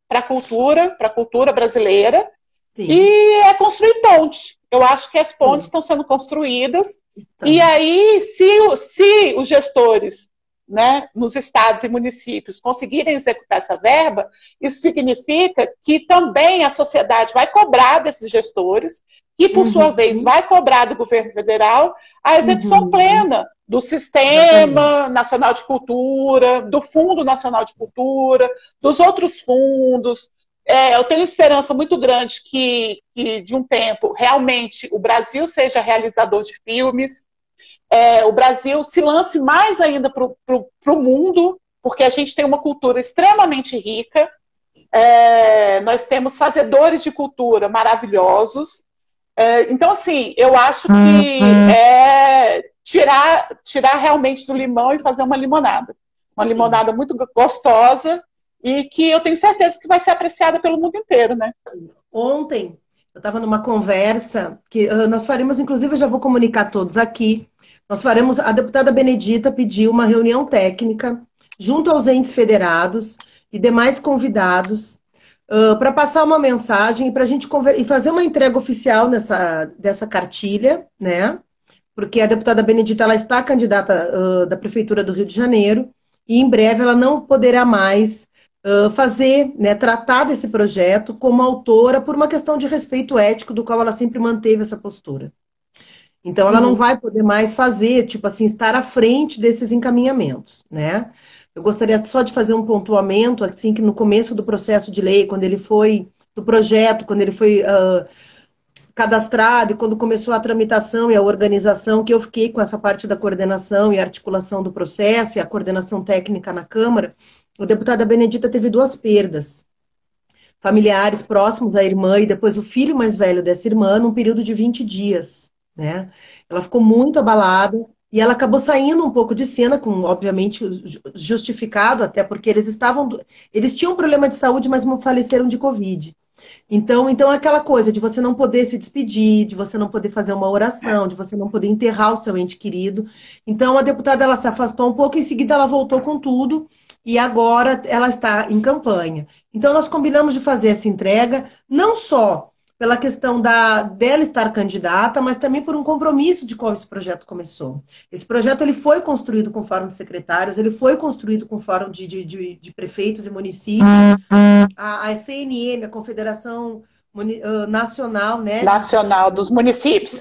para a cultura brasileira, e é construir ponte. Eu acho que as pontes estão sendo construídas, e aí, se os gestores, né, nos estados e municípios conseguirem executar essa verba, isso significa que também a sociedade vai cobrar desses gestores, que por sua vez vai cobrar do governo federal a execução plena do Sistema Nacional de Cultura, do Fundo Nacional de Cultura, dos outros fundos. Eu tenho esperança muito grande que de um tempo, realmente, o Brasil seja realizador de filmes, o Brasil se lance mais ainda para o mundo, porque a gente tem uma cultura extremamente rica, Nós temos fazedores de cultura maravilhosos. Então, assim, eu acho que tirar realmente do limão e fazer uma limonada. Uma limonada muito gostosa e que eu tenho certeza que vai ser apreciada pelo mundo inteiro, né? Ontem, eu estava numa conversa que nós faremos, inclusive, eu já vou comunicar a todos aqui, nós faremos, a deputada Benedita pediu uma reunião técnica junto aos entes federados e demais convidados para passar uma mensagem para a gente e fazer uma entrega oficial dessa cartilha, né? Porque a deputada Benedita ela está candidata da Prefeitura do Rio de Janeiro e em breve ela não poderá mais fazer, né, tratar desse projeto como autora por uma questão de respeito ético, do qual ela sempre manteve essa postura. Então, ela não vai poder mais fazer, tipo assim, estar à frente desses encaminhamentos, né? Eu gostaria só de fazer um pontuamento, assim, que no começo do processo de lei, quando ele foi, do projeto, quando ele foi cadastrado, e quando começou a tramitação e a organização, que eu fiquei com essa parte da coordenação e articulação do processo e a coordenação técnica na Câmara, a deputada Benedita teve 2 perdas. Familiares próximos à irmã e depois o filho mais velho dessa irmã, num período de 20 dias, né? Ela ficou muito abalada e ela acabou saindo um pouco de cena, com, obviamente, justificado, até porque eles tinham um problema de saúde, mas não faleceram de Covid. Então aquela coisa de você não poder se despedir, de você não poder fazer uma oração, de você não poder enterrar o seu ente querido. Então a deputada ela se afastou um pouco, em seguida ela voltou com tudo e agora ela está em campanha. Então nós combinamos de fazer essa entrega, não só pela questão dela estar candidata, mas também por um compromisso de qual esse projeto começou. Esse projeto ele foi construído com o Fórum de Secretários, ele foi construído com o Fórum de Prefeitos e Municípios, a CNM, a Confederação Nacional, né, Nacional dos Municípios.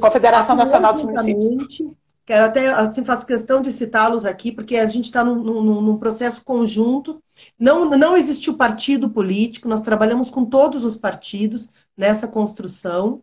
Confederação Nacional dos Municípios. Quero até, assim, faço questão de citá-los aqui, porque a gente está num processo conjunto. Não existiu partido político, nós trabalhamos com todos os partidos nessa construção.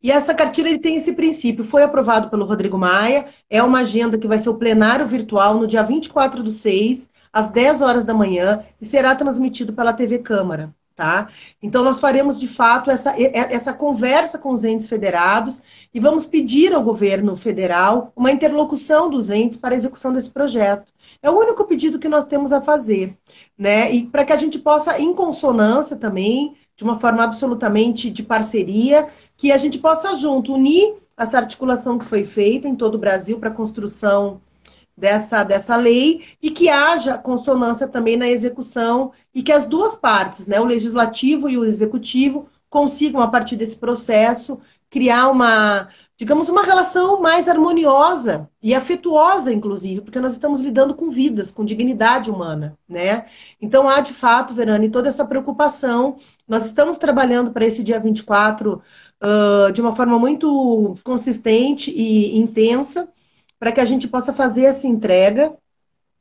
E essa cartilha ele tem esse princípio. Foi aprovado pelo Rodrigo Maia, é uma agenda que vai ser o plenário virtual no dia 24/6, às 10 horas da manhã, e será transmitido pela TV Câmara. Tá? Então, nós faremos, de fato, essa conversa com os entes federados e vamos pedir ao governo federal uma interlocução dos entes para a execução desse projeto. É o único pedido que nós temos a fazer, né? E para que a gente possa, em consonância também, de uma forma absolutamente de parceria, que a gente possa, junto, unir essa articulação que foi feita em todo o Brasil para a construção dessa lei e que haja consonância também na execução e que as duas partes, né, o legislativo e o executivo, consigam, a partir desse processo, criar digamos, uma relação mais harmoniosa e afetuosa, inclusive, porque nós estamos lidando com vidas, com dignidade humana, né? Então, há, de fato, Verane, toda essa preocupação. Nós estamos trabalhando para esse dia 24 de uma forma muito consistente e intensa, para que a gente possa fazer essa entrega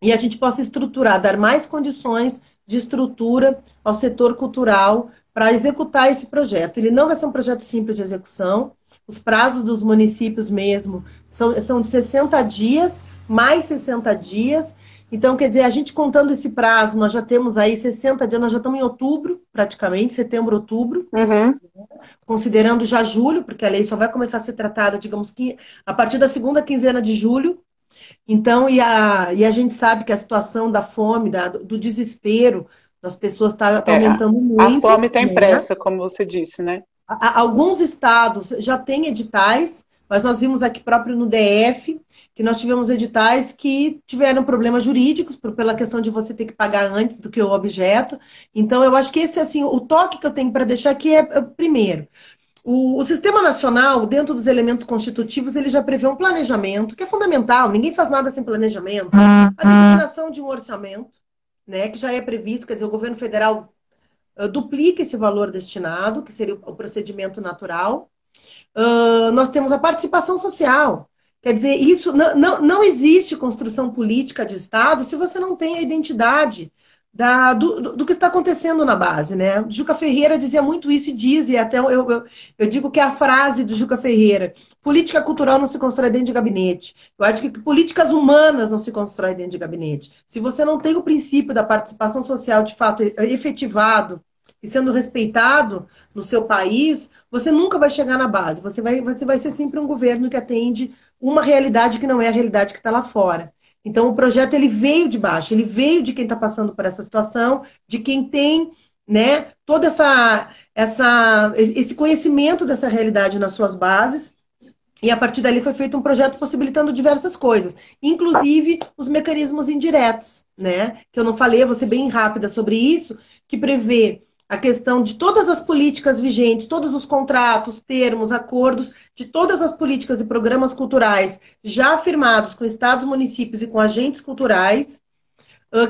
e a gente possa estruturar, dar mais condições de estrutura ao setor cultural para executar esse projeto. Ele não vai ser um projeto simples de execução, os prazos dos municípios mesmo são de 60 dias, mais 60 dias. Então, quer dizer, a gente contando esse prazo, nós já temos aí 60 dias, nós já estamos em outubro, praticamente, setembro, outubro, considerando já julho, porque a lei só vai começar a ser tratada, digamos, a partir da segunda quinzena de julho. Então, e a gente sabe que a situação da fome, do desespero das pessoas está aumentando muito. A fome está impressa, como você disse, né? Alguns estados já têm editais, mas nós vimos aqui próprio no DF que nós tivemos editais que tiveram problemas jurídicos pela questão de você ter que pagar antes do que o objeto. Então, eu acho que esse, assim, o toque que eu tenho para deixar aqui primeiro, o Sistema Nacional, dentro dos elementos constitutivos, ele já prevê um planejamento, que é fundamental, ninguém faz nada sem planejamento. A determinação de um orçamento, né, que já é previsto, quer dizer, o governo federal duplica esse valor destinado, que seria o procedimento natural. Nós temos a participação social. Quer dizer, isso não existe construção política de Estado se você não tem a identidade do que está acontecendo na base, né? Juca Ferreira dizia muito isso e diz, e até eu digo que é a frase do Juca Ferreira: política cultural não se constrói dentro de gabinete. Eu acho que políticas humanas não se constroem dentro de gabinete. Se você não tem o princípio da participação social de fato efetivado e sendo respeitado no seu país, você nunca vai chegar na base. Você vai ser sempre um governo que atende uma realidade que não é a realidade que está lá fora. Então, o projeto ele veio de baixo, ele veio de quem está passando por essa situação, de quem tem, né, todo esse conhecimento dessa realidade nas suas bases, e a partir dali foi feito um projeto possibilitando diversas coisas, inclusive os mecanismos indiretos, né, que eu não falei, eu vou ser bem rápida sobre isso, que prevê a questão de todas as políticas vigentes, todos os contratos, termos, acordos, de todas as políticas e programas culturais já firmados com estados, municípios e com agentes culturais,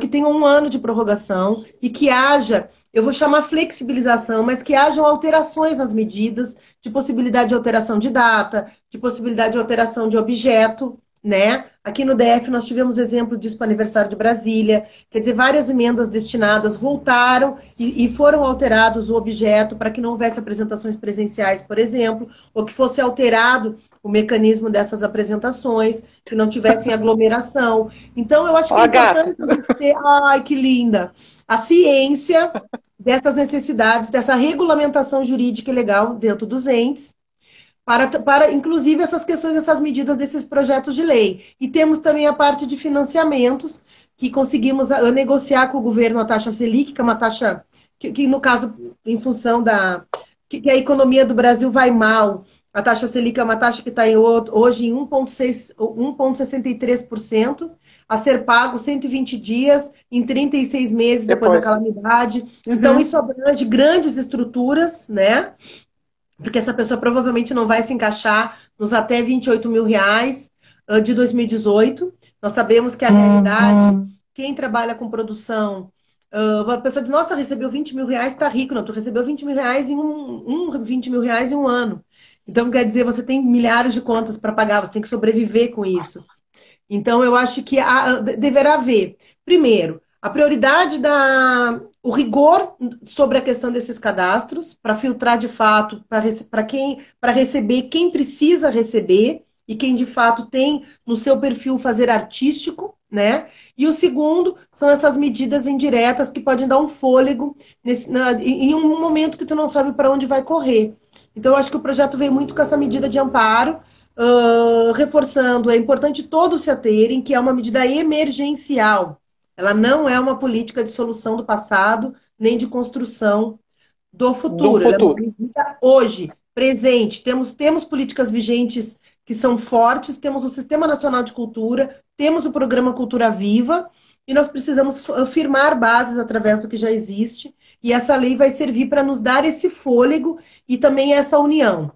que tenham 1 ano de prorrogação e que haja, eu vou chamar flexibilização, mas que hajam alterações nas medidas, de possibilidade de alteração de data, de possibilidade de alteração de objeto, né? Aqui no DF nós tivemos exemplo disso para o aniversário de Brasília, quer dizer, várias emendas destinadas voltaram e foram alterados o objeto para que não houvesse apresentações presenciais, por exemplo, ou que fosse alterado o mecanismo dessas apresentações, que não tivessem aglomeração. Então, eu acho que é importante ter, ai, que linda, a ciência dessas necessidades, dessa regulamentação jurídica e legal dentro dos entes, para, inclusive, essas questões, essas medidas desses projetos de lei. E temos também a parte de financiamentos, que conseguimos negociar com o governo a taxa Selic, que é uma taxa que no caso, em função que a economia do Brasil vai mal, a taxa Selic é uma taxa que está hoje em 1,63%, a ser pago 120 dias, em 36 meses depois da calamidade. Uhum. Então, isso abrange grandes estruturas, né? Porque essa pessoa provavelmente não vai se encaixar nos até 28 mil reais de 2018. Nós sabemos que a realidade, quem trabalha com produção, a pessoa diz, nossa, recebeu 20 mil reais, está rico. Não, tu recebeu 20 mil reais em 20 mil reais em 1 ano. Então, quer dizer, você tem milhares de contas para pagar, você tem que sobreviver com isso. Então, eu acho que deverá haver, primeiro, a prioridade o rigor sobre a questão desses cadastros, para filtrar de fato, para receber quem precisa receber e quem de fato tem no seu perfil fazer artístico, né? E o segundo são essas medidas indiretas que podem dar um fôlego em um momento que tu não sabe para onde vai correr. Então, eu acho que o projeto veio muito com essa medida de amparo, reforçando, é importante todos se aterem, que é uma medida emergencial. Ela não é uma política de solução do passado, nem de construção do futuro. Ela é uma política hoje, presente. Temos políticas vigentes que são fortes, temos o Sistema Nacional de Cultura, temos o Programa Cultura Viva, e nós precisamos firmar bases através do que já existe, e essa lei vai servir para nos dar esse fôlego e também essa união.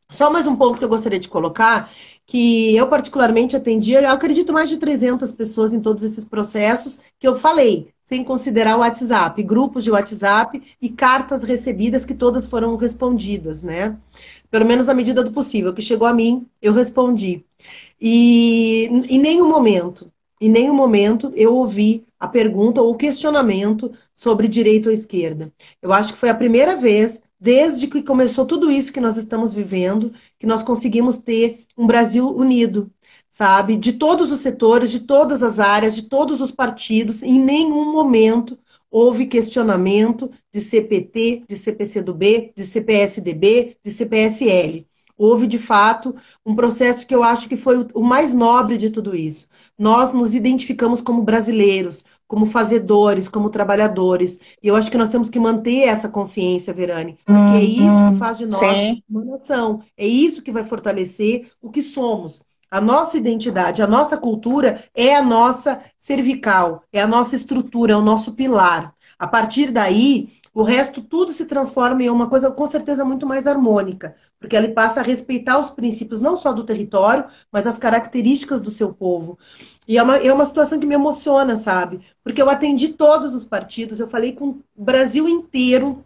Só mais um ponto que eu gostaria de colocar, que eu particularmente atendi, eu acredito, mais de 300 pessoas em todos esses processos que eu falei, sem considerar o WhatsApp, grupos de WhatsApp e cartas recebidas que todas foram respondidas, né? Pelo menos na medida do possível, o que chegou a mim, eu respondi. E em nenhum momento eu ouvi a pergunta ou o questionamento sobre direita ou esquerda. Eu acho que foi a primeira vez, desde que começou tudo isso que nós estamos vivendo, que nós conseguimos ter um Brasil unido, sabe? De todos os setores, de todas as áreas, de todos os partidos, em nenhum momento houve questionamento de CPT, de CPCdoB, de CPSDB, de CPSL. Houve, de fato, um processo que eu acho que foi o mais nobre de tudo isso. Nós nos identificamos como brasileiros, como fazedores, como trabalhadores. E eu acho que nós temos que manter essa consciência, Verane, porque é isso que faz de nós uma nação. É isso que vai fortalecer o que somos. A nossa identidade, a nossa cultura é a nossa cervical, é a nossa estrutura, é o nosso pilar. A partir daí, o resto tudo se transforma em uma coisa com certeza muito mais harmônica, porque ele passa a respeitar os princípios não só do território, mas as características do seu povo. E é uma situação que me emociona, sabe? Porque eu atendi todos os partidos, eu falei com o Brasil inteiro,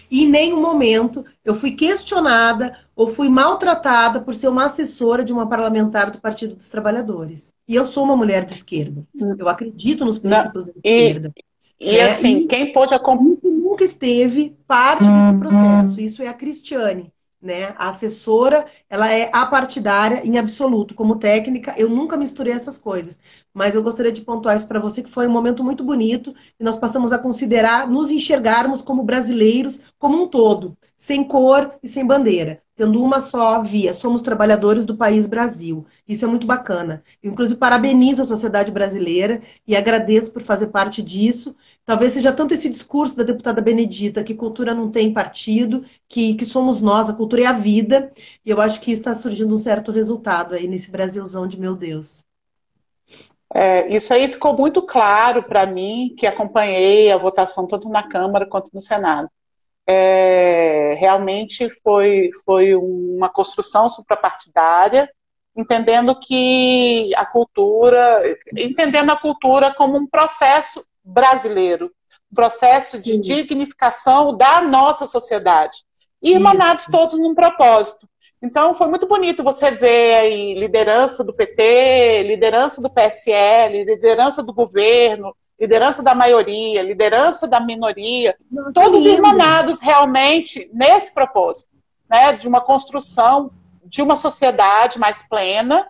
e em nenhum momento eu fui questionada ou fui maltratada por ser uma assessora de uma parlamentar do Partido dos Trabalhadores. E eu sou uma mulher de esquerda. Eu acredito nos princípios da esquerda. E assim, quem pôde acompanhar. Nunca esteve parte desse processo. Isso é a Cristiane, né? A assessora, ela é apartidária em absoluto. Como técnica, eu nunca misturei essas coisas. Mas eu gostaria de pontuar isso para você, que foi um momento muito bonito e nós passamos a considerar, nos enxergarmos como brasileiros como um todo, sem cor e sem bandeira, tendo uma só via. Somos trabalhadores do país Brasil. Isso é muito bacana. Eu, inclusive, parabenizo a sociedade brasileira e agradeço por fazer parte disso. Talvez seja tanto esse discurso da deputada Benedita, que cultura não tem partido, que somos nós, a cultura é a vida, e eu acho que está surgindo um certo resultado aí nesse Brasilzão de meu Deus. Isso aí ficou muito claro para mim, que acompanhei a votação tanto na Câmara quanto no Senado. Realmente foi uma construção suprapartidária, entendendo a cultura como um processo brasileiro, um processo de dignificação da nossa sociedade, e emanados todos num propósito. Então, foi muito bonito você ver aí liderança do PT, liderança do PSL, liderança do governo, liderança da maioria, liderança da minoria, todos emanados realmente nesse propósito, né, de uma construção de uma sociedade mais plena,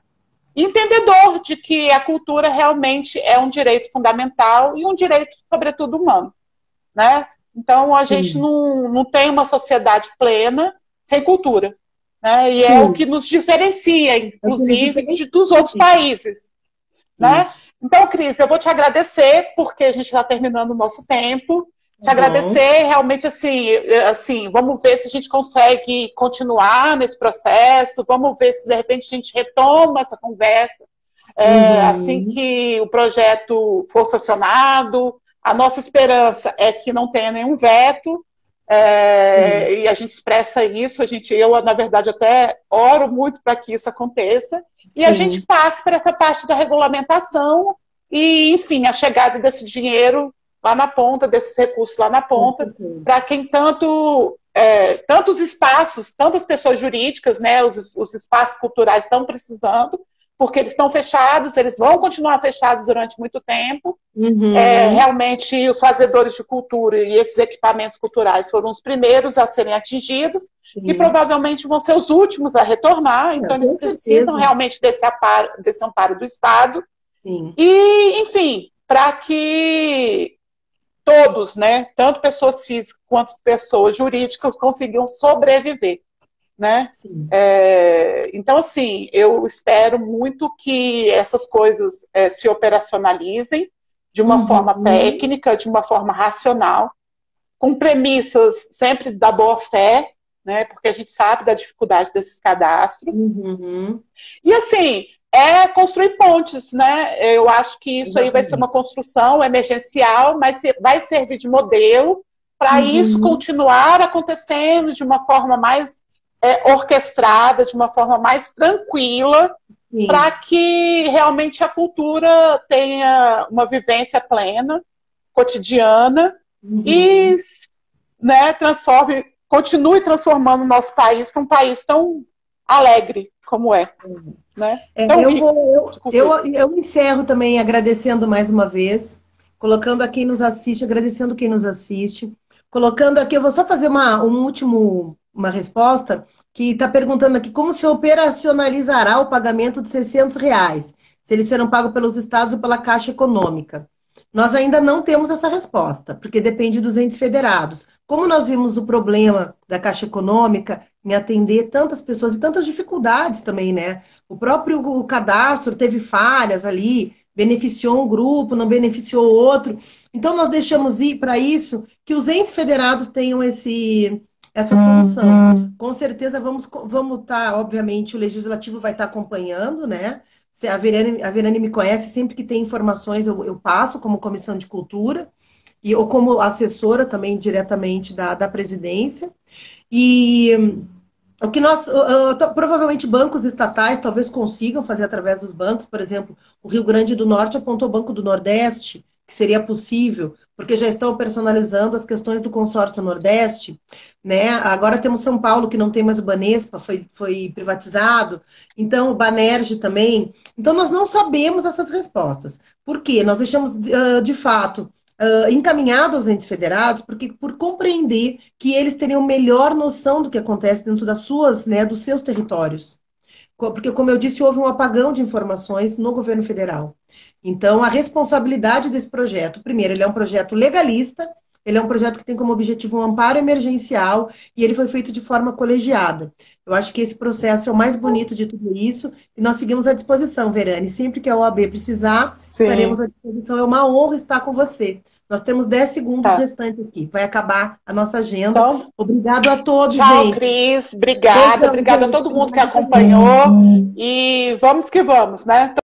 entendedor de que a cultura realmente é um direito fundamental e um direito, sobretudo, humano, né? Então, a gente não tem uma sociedade plena sem cultura, né? E é o que nos diferencia, inclusive, dos outros países, né? Então, Cris, eu vou te agradecer, porque a gente está terminando o nosso tempo. Te agradecer, realmente, assim, vamos ver se a gente consegue continuar nesse processo, vamos ver se, de repente, a gente retoma essa conversa, assim que o projeto for sancionado. A nossa esperança é que não tenha nenhum veto, e a gente expressa isso, eu, na verdade, até oro muito para que isso aconteça, e a gente passe para essa parte da regulamentação e, enfim, a chegada desse dinheiro lá na ponta, desses recursos lá na ponta, para quem tantos espaços, tantas pessoas jurídicas, né, os espaços culturais estão precisando, porque eles estão fechados, eles vão continuar fechados durante muito tempo. Realmente, os fazedores de cultura e esses equipamentos culturais foram os primeiros a serem atingidos e provavelmente vão ser os últimos a retornar, então eles precisam realmente desse amparo do Estado. E, enfim, para que todos, né, tanto pessoas físicas quanto pessoas jurídicas, consigam sobreviver, né? Então, assim, eu espero muito que essas coisas se operacionalizem de uma forma técnica, de uma forma racional, com premissas sempre da boa-fé, né, porque a gente sabe da dificuldade desses cadastros. E, assim, construir pontes, né? Eu acho que isso aí vai ser uma construção emergencial, mas vai servir de modelo para isso continuar acontecendo de uma forma mais orquestrada, de uma forma mais tranquila, para que realmente a cultura tenha uma vivência plena, cotidiana, e, né, continue transformando o nosso país para um país tão alegre como é. Né? Eu encerro também agradecendo mais uma vez, colocando a quem nos assiste, agradecendo quem nos assiste, colocando aqui, eu vou só fazer uma resposta, que está perguntando aqui como se operacionalizará o pagamento de R$600, se eles serão pagos pelos estados ou pela Caixa Econômica. Nós ainda não temos essa resposta, porque depende dos entes federados. Como nós vimos o problema da Caixa Econômica em atender tantas pessoas e tantas dificuldades também, né? O próprio cadastro teve falhas ali, beneficiou um grupo, não beneficiou outro. Então, nós deixamos ir para isso, que os entes federados tenham essa solução. Com certeza vamos estar, obviamente, o Legislativo vai estar acompanhando, né? A Verane me conhece, sempre que tem informações eu passo como Comissão de Cultura, ou como assessora também diretamente da presidência. E o que provavelmente bancos estatais talvez consigam fazer através dos bancos, por exemplo, o Rio Grande do Norte apontou o Banco do Nordeste, que seria possível, porque já estão personalizando as questões do consórcio Nordeste, né? Agora temos São Paulo, que não tem mais o Banespa, foi privatizado, então o Banerj também. Então nós não sabemos essas respostas. Por quê? Nós deixamos, de fato, encaminhado aos entes federados, porque por compreender que eles teriam melhor noção do que acontece dentro das suas, né, dos seus territórios. Porque, como eu disse, houve um apagão de informações no governo federal. Então, a responsabilidade desse projeto, primeiro, ele é um projeto legalista, ele é um projeto que tem como objetivo um amparo emergencial e ele foi feito de forma colegiada. Eu acho que esse processo é o mais bonito de tudo isso e nós seguimos à disposição, Verane. Sempre que a OAB precisar, estaremos à disposição. É uma honra estar com você. Nós temos 10 segundos restantes aqui. Vai acabar a nossa agenda. Então, obrigado a todos, tchau, gente. Cris. Obrigada. Obrigada a todo mundo que acompanhou. E vamos que vamos, né?